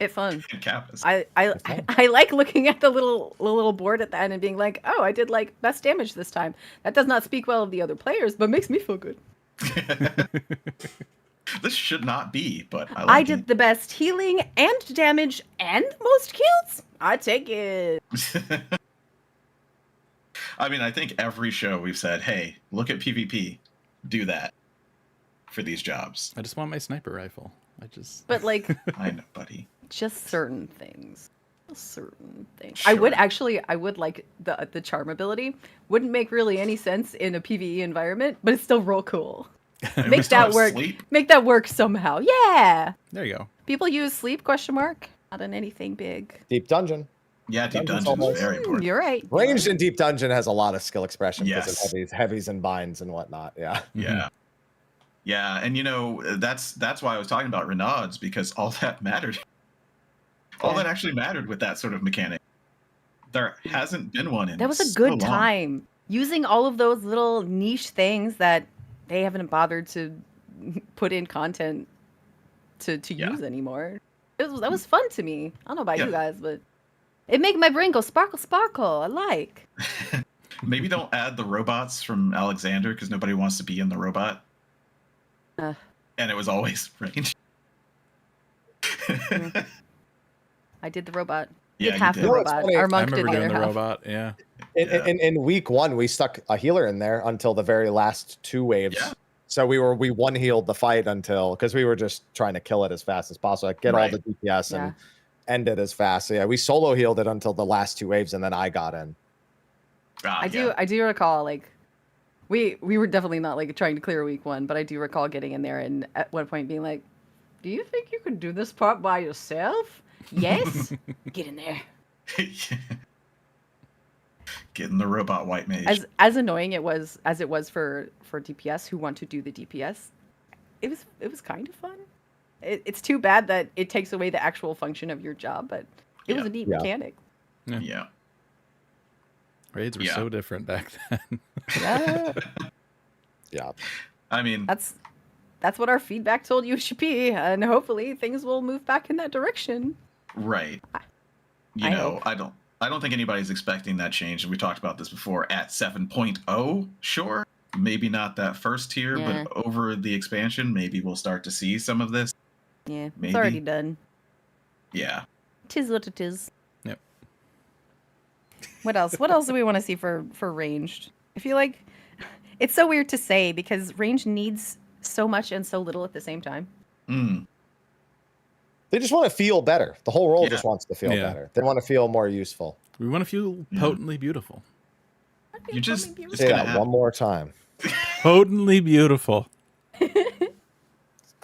It's fun. and Kappas. I like looking at the little board at the end and being like, oh, I did like best damage this time. That does not speak well of the other players, but makes me feel good. This should not be, but I I like did the best healing and damage and most kills. I take it. it. I mean, I think every show we've said, hey, look at PvP. Do that for these jobs. I just want my sniper rifle. I just But like I know, buddy. just certain things. Certain things. I would Sure. like the charm ability. Wouldn't make really any sense in a PvE environment, but it's still real cool. We Make still that have work. Sleep. Make that work somehow. Yeah. there you go. People use sleep ? Not on anything big. Deep Dungeon. Yeah, Deep Dungeon's Dungeon's almost- very important. You're right. Ranged in Deep Dungeon has a lot of skill expression because Yes. of heavies and binds and whatnot. Yeah. Yeah. Yeah, and you know, that's why I was talking about Renaud's, because all that mattered. All that actually mattered with that sort of mechanic. There hasn't been one in That was a so good long. time. Using all of those little niche things that they haven't bothered to put in content to Yeah. use anymore. That was fun to me. I don't know about Yeah. you guys, but it made my brain go sparkle, sparkle. I like. Maybe don't add the robots from Alexander because nobody wants to be in the robot. Uh. And it was always range. I did the robot. Yeah, Did you half did. the You know what's robot. funny? Our I monk did remember the doing other the half. robot. Yeah. Yeah. In week one, we stuck a healer in there until the very last two waves. Yeah. So we one healed the fight until because we were just trying to kill it as fast as possible, like get all Right. the DPS Yeah. and end it as fast. So yeah, we solo healed it until the last two waves, and then I got in. Ah, I yeah. do recall like we were definitely not like trying to clear week one, but I do recall getting in there and at one point being like, "Do you think you could do this part by yourself?" Yes. Get in there. Getting the robot white mage. As annoying as it was for DPS who want to do the DPS, it was kind of fun. It's too bad that it takes away the actual function of your job, but it was Yeah. a neat Yeah. mechanic. Yeah. Raids were Yeah. so different back then. Yeah. Yeah. I mean, That's what our feedback told you it should be, and hopefully things will move back in that direction. right. You I know, hope. I don't think anybody's expecting that change. We talked about this before at 7.0, sure. Maybe not that first tier, Yeah. but over the expansion, maybe we'll start to see some of this. Yeah, Maybe. it's already done. Yeah. Tis what it is. Yep. What else? What else do we want to see for ranged? I feel like it's so weird to say because ranged needs so much and so little at the same time. Mm. They just want to feel better. The whole world Yeah. just wants to feel Yeah. better. They want to feel more useful. We want to feel potently beautiful. You just, it's Say gonna that happen. one more time. Potently beautiful.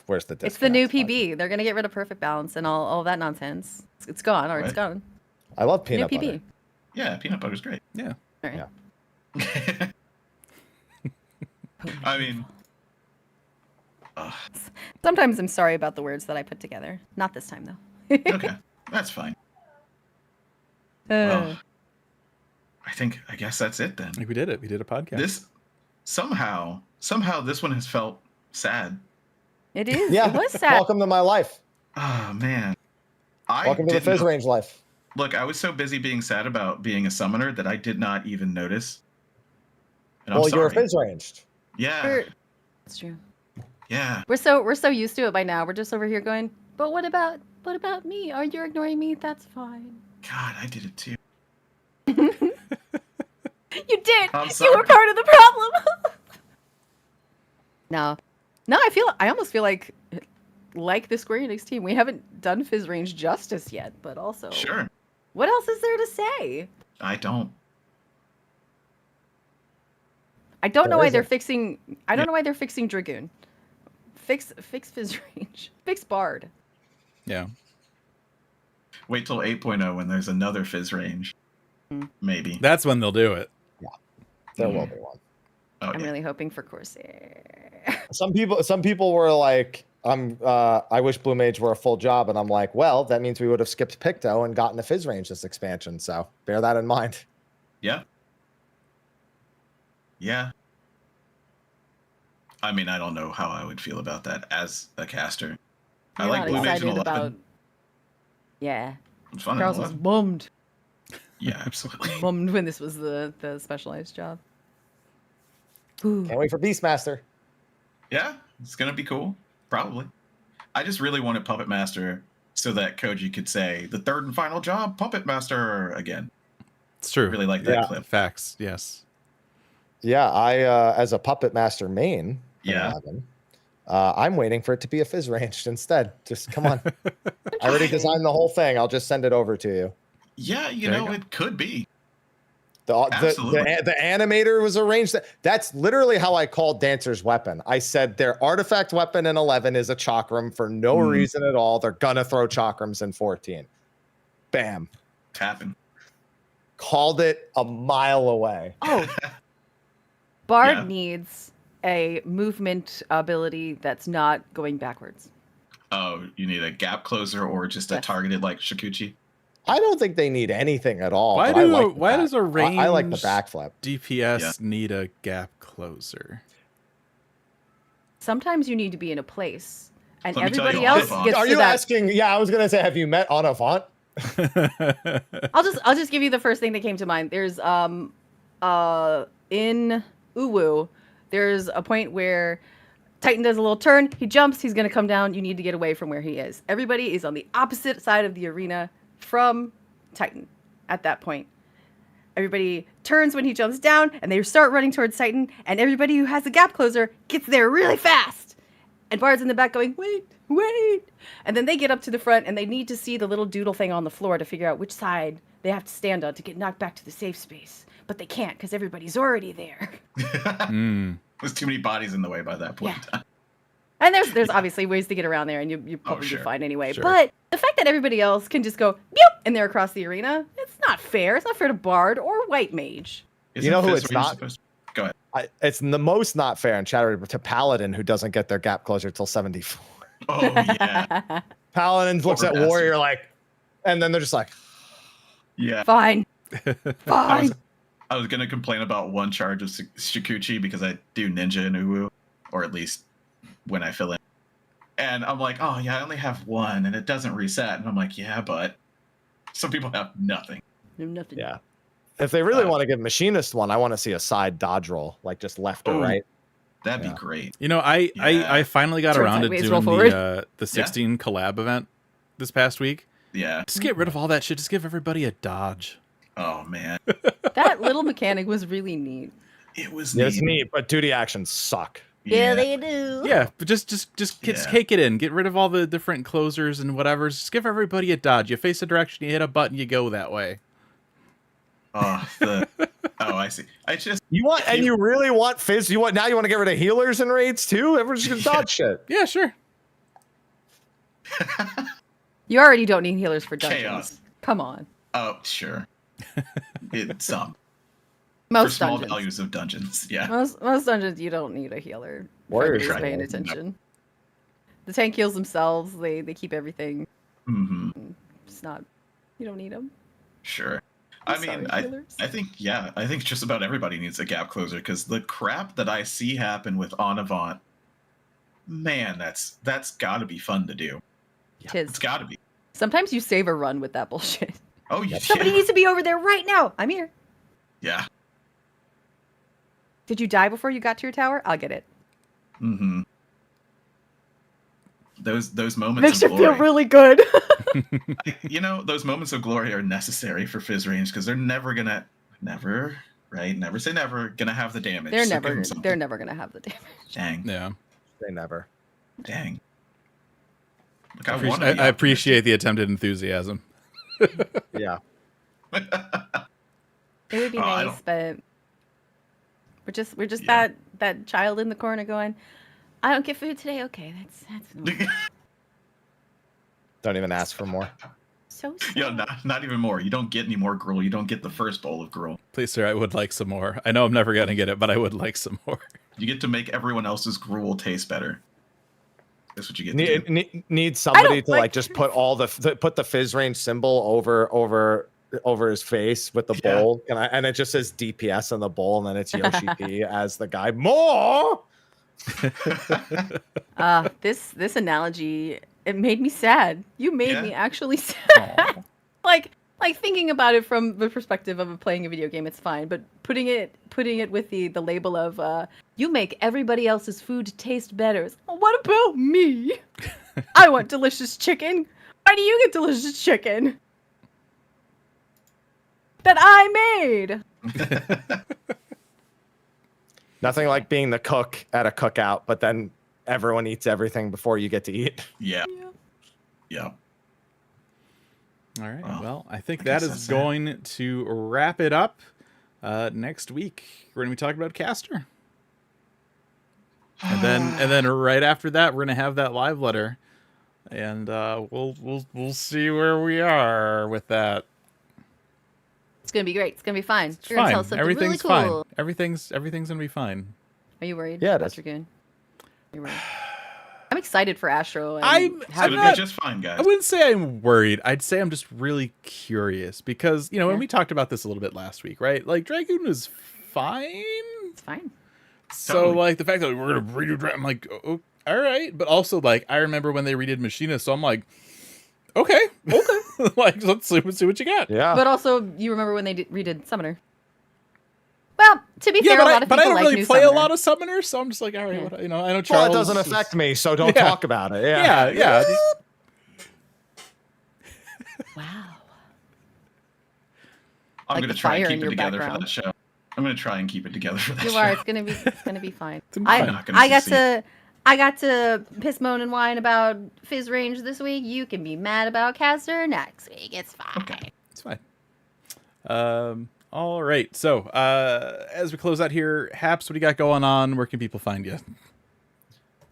Where's the It's the new disconnect PB. They're gonna get rid of perfect balance and all that nonsense. It's gone or it's Right. gone. button? I love peanut new butter. PB. Yeah, peanut butter's great. Yeah. All right. Yeah. I mean, Sometimes I'm sorry about the words that I put together. Not this time though. okay, that's fine. Uh, Well, I guess that's it then. Like we did it. We did a podcast. This somehow this one has felt sad. it is. Yeah. It was sad. Welcome to my life. Oh man, I Welcome to the didn't Fizz know- Range life. Look, I was so busy being sad about being a summoner that I did not even notice. And I'm Well, you're a sorry. Fizz Ranged. Yeah, It's true. yeah. We're so used to it by now. We're just over here going, but what about me? Are you ignoring me? That's fine. God, I did it too. You did. I'm You sorry. were part of the problem. No, I almost feel like the Square Enix team, we haven't done Fizz Range justice yet, but also, Sure, what else is there to say? I don't. I don't know There why they're isn't. fixing. I don't know why they're fixing Dragoon. Fix Fizz Range. Fix Bard. Yeah. Wait till 8.0 when there's another Fizz range. Maybe. That's when they'll do it. There will be one. Oh, I'm yeah. really hoping for Corsair. Some people were like, I wish Blue Mage were a full job, and I'm like, well, that means we would have skipped Picto and gotten a Fizz Range this expansion. So bear that in mind. Yeah. Yeah. I mean, I don't know how I would feel about that as a caster. I You're like not Blue Mage in excited 11. about. Yeah, It's fun in Charles was 11. bummed. Yeah, absolutely. Bummed when this was the specialized job. Ooh. Can't wait for Beastmaster. Yeah, it's going to be cool. Probably. I just really wanted Puppet Master so that Koji could say, the third and final job, Puppet Master, again. It's true. I really like that Yeah. clip. Facts. Yes. Yeah, I as a Puppet Master main. in Yeah. 11, I'm waiting for it to be a Fizz Ranged instead. Just come on. I already designed the whole thing. I'll just send it over to you. Yeah, you There you know, go. it could be. The Absolutely. animator was arranged. That's literally how I called Dancer's weapon. I said their artifact weapon in 11 is a chakram for no reason at all. They're gonna throw chakrams in 14. Bam. Tapping. Called it a mile away. Oh, Bard Yeah. needs a movement ability that's not going backwards. Oh, you need a gap closer or just a Yes. targeted like Shikuchi? I don't think they need anything at all. Why but I do- like the why does a I like the ranged- backflip. DPS need a gap closer. Sometimes you need to be in a place, and Let me tell everybody you, else Anavant- gets Are to you that. asking? Yeah, I was gonna say, have you met Anavant? I'll just give you the first thing that came to mind. There's in Uwu, there's a point where Titan does a little turn, he jumps, he's gonna come down, you need to get away from where he is. Everybody is on the opposite side of the arena from Titan at that point. Everybody turns when he jumps down and they start running towards Titan, and everybody who has a gap closer gets there really fast. And Bard's in the back going, wait. And then they get up to the front and they need to see the little doodle thing on the floor to figure out which side they have to stand on to get knocked back to the safe space. But they can't because everybody's already there. There's too many bodies in the way by that point. Yeah. And there's obviously ways to get around there, and you probably sure. be fine anyway. Sure. But the fact that everybody else can just go, beep, and they're across the arena, it's not fair. It's not fair to Bard or White Mage. Isn't know who Fizz it's where you're not? supposed to- Go ahead. It's the most not fair and chatter to Paladin, who doesn't get their gap closer till 74. Oh, yeah. Paladin looks at bastard. Warrior like, and then they're just like, Yeah. Fine. Fine. I was gonna complain about one charge of Shikuchi because I do ninja and Uwu, or at least when I fill in. And I'm like, oh yeah, I only have one, and it doesn't reset. And I'm like, yeah, but some people have nothing. Nothing. Yeah. If they really want to give Machinist one, I want to see a side dodge roll, like just left or right. That'd be great. You know, I finally got around to sideways, doing roll the 16 collab event this past week. Yeah. Just get rid of all that shit. Just give everybody a dodge. Oh man. That little mechanic was really neat. It was Yeah, neat. it's neat, but duty actions suck. Yeah, they do. Yeah, but just take it in. Get rid of all the different closers and whatever. Just give everybody a dodge. You face a direction, you hit a button, you go that way. Oh, I see. You really want Fizz? You want to get rid of healers and raids too? Everyone's just gonna dodge shit. Yeah, sure. You already don't need healers for dungeons. Chaos. Come on. Oh, sure. It's some Most for small dungeons. values of dungeons. Yeah. Most dungeons, you don't need a healer. Warriors Everybody's paying right. attention. The tank heals themselves. They keep everything. Mm-hmm. It's not. You don't need them. Sure. I'm I mean, sorry, healers. I think just about everybody needs a gap closer because the crap that I see happen with Onavant, man, that's got to be fun to do. Tis. It's got to be. Sometimes you save a run with that bullshit. Oh, yeah. Somebody needs to be over there right now. I'm here. Yeah. Did you die before you got to your tower? I'll get it. Mm-hmm. Those moments Makes of you glory. feel really good. You know, those moments of glory are necessary for Fizz range because they're never say never gonna have the damage. they're So give never. them something. They're never gonna have the damage. Dang. Yeah. They never. Dang. Look, I appreciate the attempted enthusiasm. Yeah. It would be Oh, I nice, but we're just Yeah. that child in the corner going, I don't get food today. Okay, that's normal. Don't even ask for more. So sad. Yeah, not even more. You don't get any more gruel. You don't get the first bowl of gruel. Please, sir, I would like some more. I know I'm never going to get it, but I would like some more. You get to make everyone else's gruel taste better. That's what you get to do. Need somebody to like- like just put all put the Fizz range symbol over his face with the Yeah. bowl, and it just says DPS on the bowl, and then it's Yoshi P as the guy. More. This analogy, it made me sad. You made Yeah. me actually sad. like thinking about it from the perspective of playing a video game, it's fine, but putting it with the label of you make everybody else's food taste better. It's, well, what about me? I want delicious chicken. Why do you get delicious chicken that I made? Nothing like being the cook at a cookout, but then everyone eats everything before you get to eat. Yeah. Yeah. Yeah. All right. Well, Well, I think I that guess is that's it. going to wrap it up. Next week, we're going to be talking about Caster. And then right after that, we're going to have that live letter. And we'll see where we are with that. It's gonna be great. It's gonna be fine. It's You're gonna tell fine. us something Everything's really fine. cool. Everything's gonna be fine. Are you worried? Yeah, it is. Dr. Goon? Are you worried? I'm excited for Astro. And I'm It's how- gonna not- be just fine, guys. I wouldn't say I'm worried. I'd say I'm just really curious because, you know, when Yeah. we talked about this a little bit last week, right? Like Dragoon was fine. It's fine. So Totally. like the fact that we're gonna redo Dragon, I'm like, oh, all right. But also like I remember when they redid Machinist, so I'm like, okay. Like let's see what you got. Yeah. But also, you remember when they redid Summoner? Well, to be Yeah, fair, a lot of but people I don't like really new play Summoner. a lot of summoners, so I'm just like, all right, Yeah. what, you know, I know Well, Charles. it doesn't is- affect me, so don't Yeah. talk about it. Yeah. Yeah. Wow. I'm like gonna the try and fire in keep it your together for background. that show. I'm gonna try and keep it together for that You show. are. It's gonna be fine. It's gonna be fine. Not gonna I got succeed. I got to piss, moan, and whine about Fizz range this week. You can be mad about Caster next week. It's fine. Okay. It's fine. All right. So, as we close out here, Haps, what do you got going on? Where can people find you?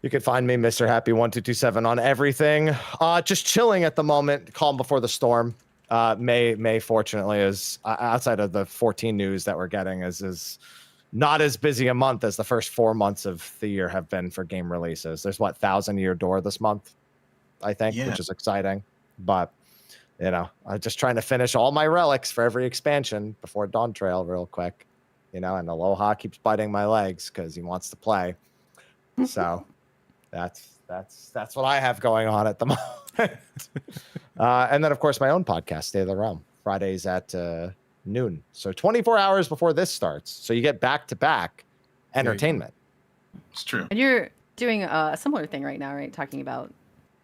You can find me, MrHappy1227, on everything. Just chilling at the moment. Calm before the storm. May fortunately is outside of the 14 news that we're getting is not as busy a month as the first 4 months of the year have been for game releases. There's 1,000 Year Door this month, I think, Yeah. which is exciting. But You know, I'm just trying to finish all my relics for every expansion before Dawntrail real quick. You know, and Aloha keeps biting my legs because he wants to play. So that's what I have going on at the moment. And then, of course, my own podcast, State of the Realm, Fridays at noon. So 24 hours before this starts. So you get back-to-back entertainment. It's true. And you're doing a similar thing right now, right? Talking about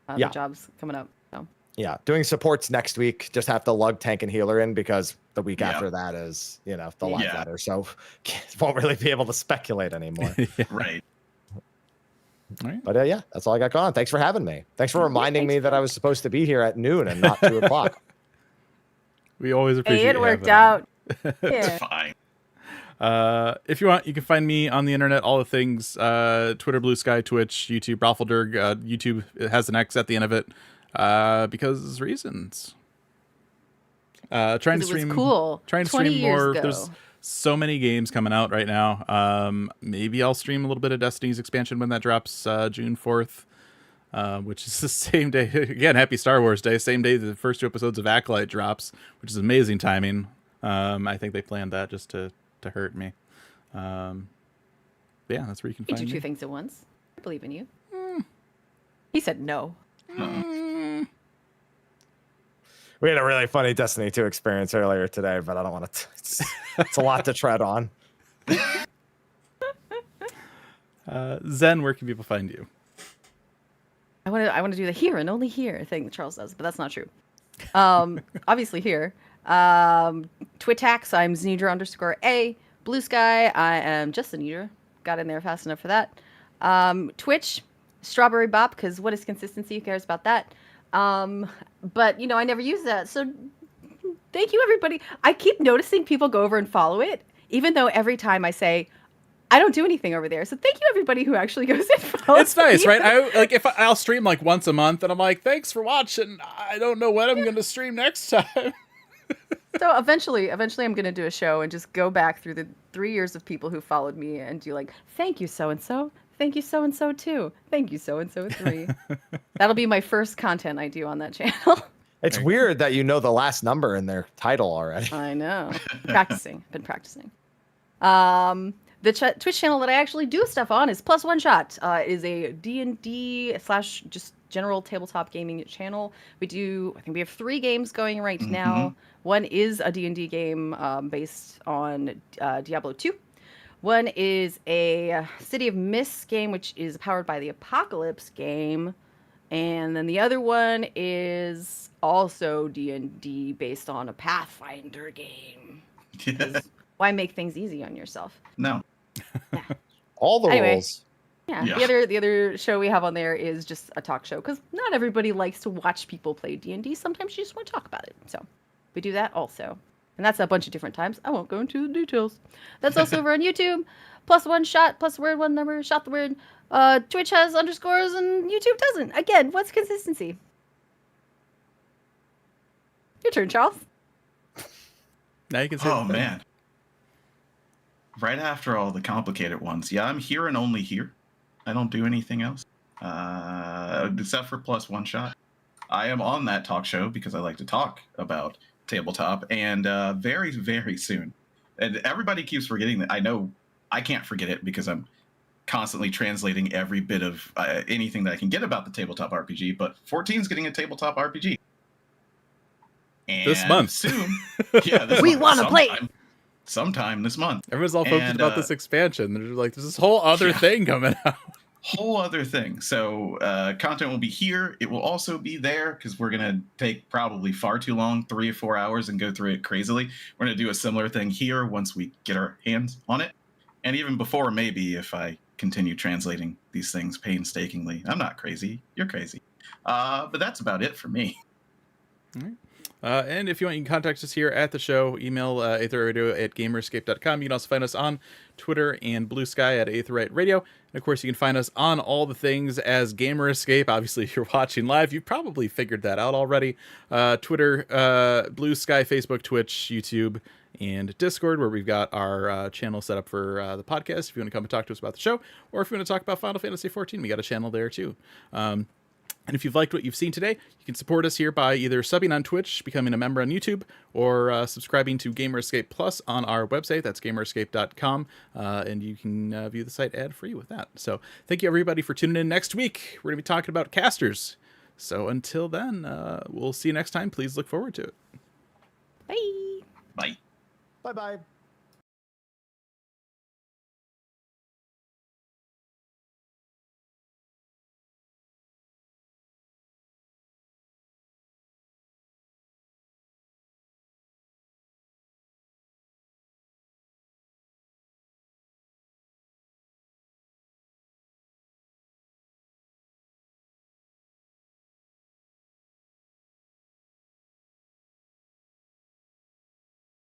the jobs coming up. So. Yeah, doing supports next week. Just have to lug tank and healer in because the week after that is, you know, the live ladder. So won't really be able to speculate anymore. Right. Right. But yeah, that's all I got going on. Thanks for having me. Thanks for reminding me that I was supposed to be here at noon and not 2 o'clock. We always appreciate it worked out. Yeah. It's fine. If you want, you can find me on the internet, all the things, Twitter, Blue Sky, Twitch, YouTube, Raffledurg. YouTube has an X at the end of it because reasons. Trying to stream, cool. Trying to stream more. There's so many games coming out right now. Maybe I'll stream a little bit of Destiny's expansion when that drops June 4th, which is the same day. Again, happy Star Wars Day. Same day the first 2 episodes of Acolyte drops, which is amazing timing. I think they planned that just to hurt me. Yeah, that's where you can find me. You do 2 things at once. I believe in you. He said no. We had a really funny Destiny 2 experience earlier today, but I don't want to. It's a lot to tread on. Zen, where can people find you? I want to do the here and only here thing that Charles does, but that's not true. Obviously here. Twitax, I'm Znedra_A. Blue Sky, I am just Znedra. Got in there fast enough for that. Twitch, Strawberry Bop, because what is consistency? Who cares about that? But, you know, I never use that. So thank you, everybody. I keep noticing people go over and follow it, even though every time I say, I don't do anything over there. So thank you, everybody who actually goes and follows. It's nice, me. right? I'll stream like once a month, and I'm like, thanks for watching. I don't know what I'm going to stream next time. So eventually I'm going to do a show and just go back through the 3 years of people who followed me and do like, thank you, so-and-so. Thank you, so-and-so, too. Thank you, so-and-so, 3. That'll be my first content I do on that channel. It's weird that you know the last number in their title already. I know. Been practicing. The Twitch channel that I actually do stuff on is Plus One Shot. It is a D&D / just general tabletop gaming channel. I think we have 3 games going right now. One is a D&D game based on Diablo 2. One is a City of Mist game, which is powered by the Apocalypse game. And then the other one is also D&D based on a Pathfinder game. Why make things easy on yourself? No. Yeah. All the rules. Yeah. Yeah. The other show we have on there is just a talk show because not everybody likes to watch people play D&D. Sometimes you just want to talk about it. So we do that also. And that's a bunch of different times. I won't go into the details. That's also over on YouTube. Plus One Shot, plus word, one number, shot the word. Twitch has underscores and YouTube doesn't. Again, what's consistency? Your turn, Charles. Now you can say Oh, man. Right after all the complicated ones. Yeah, I'm here and only here. I don't do anything else. Except for Plus One Shot. I am on that talk show because I like to talk about tabletop, and very, very soon. And everybody keeps forgetting that. I know I can't forget it because I'm constantly translating every bit of anything that I can get about the tabletop RPG, but 14 is getting a tabletop RPG. And this month. Soon. Yeah, this We month, want to play. Sometime this month. Everyone's all focused about this expansion. They're like, there's this whole other thing coming out. Whole other thing. So content will be here. It will also be there because we're going to take probably far too long, 3 or 4 hours, and go through it crazily. We're going to do a similar thing here once we get our hands on it. And even before, maybe, if I continue translating these things painstakingly. I'm not crazy. You're crazy. But that's about it for me. All right. And if you want, you can contact us here at the show. Email aetheryte@gamerscape.com. You can also find us on Twitter and Blue Sky at Aetheryte Radio. And of course, you can find us on all the things as Gamer Escape. Obviously, if you're watching live, you've probably figured that out already. Twitter, Blue Sky, Facebook, Twitch, YouTube, and Discord, where we've got our channel set up for the podcast. If you want to come and talk to us about the show, or if you want to talk about Final Fantasy XIV, we got a channel there too. And if you've liked what you've seen today, you can support us here by either subbing on Twitch, becoming a member on YouTube, or subscribing to Gamerscape Plus on our website. That's gamerscape.com. And you can view the site ad-free with that. So thank you, everybody, for tuning in next week. We're going to be talking about casters. So until then, we'll see you next time. Please look forward to it. Bye. Bye. Bye-bye.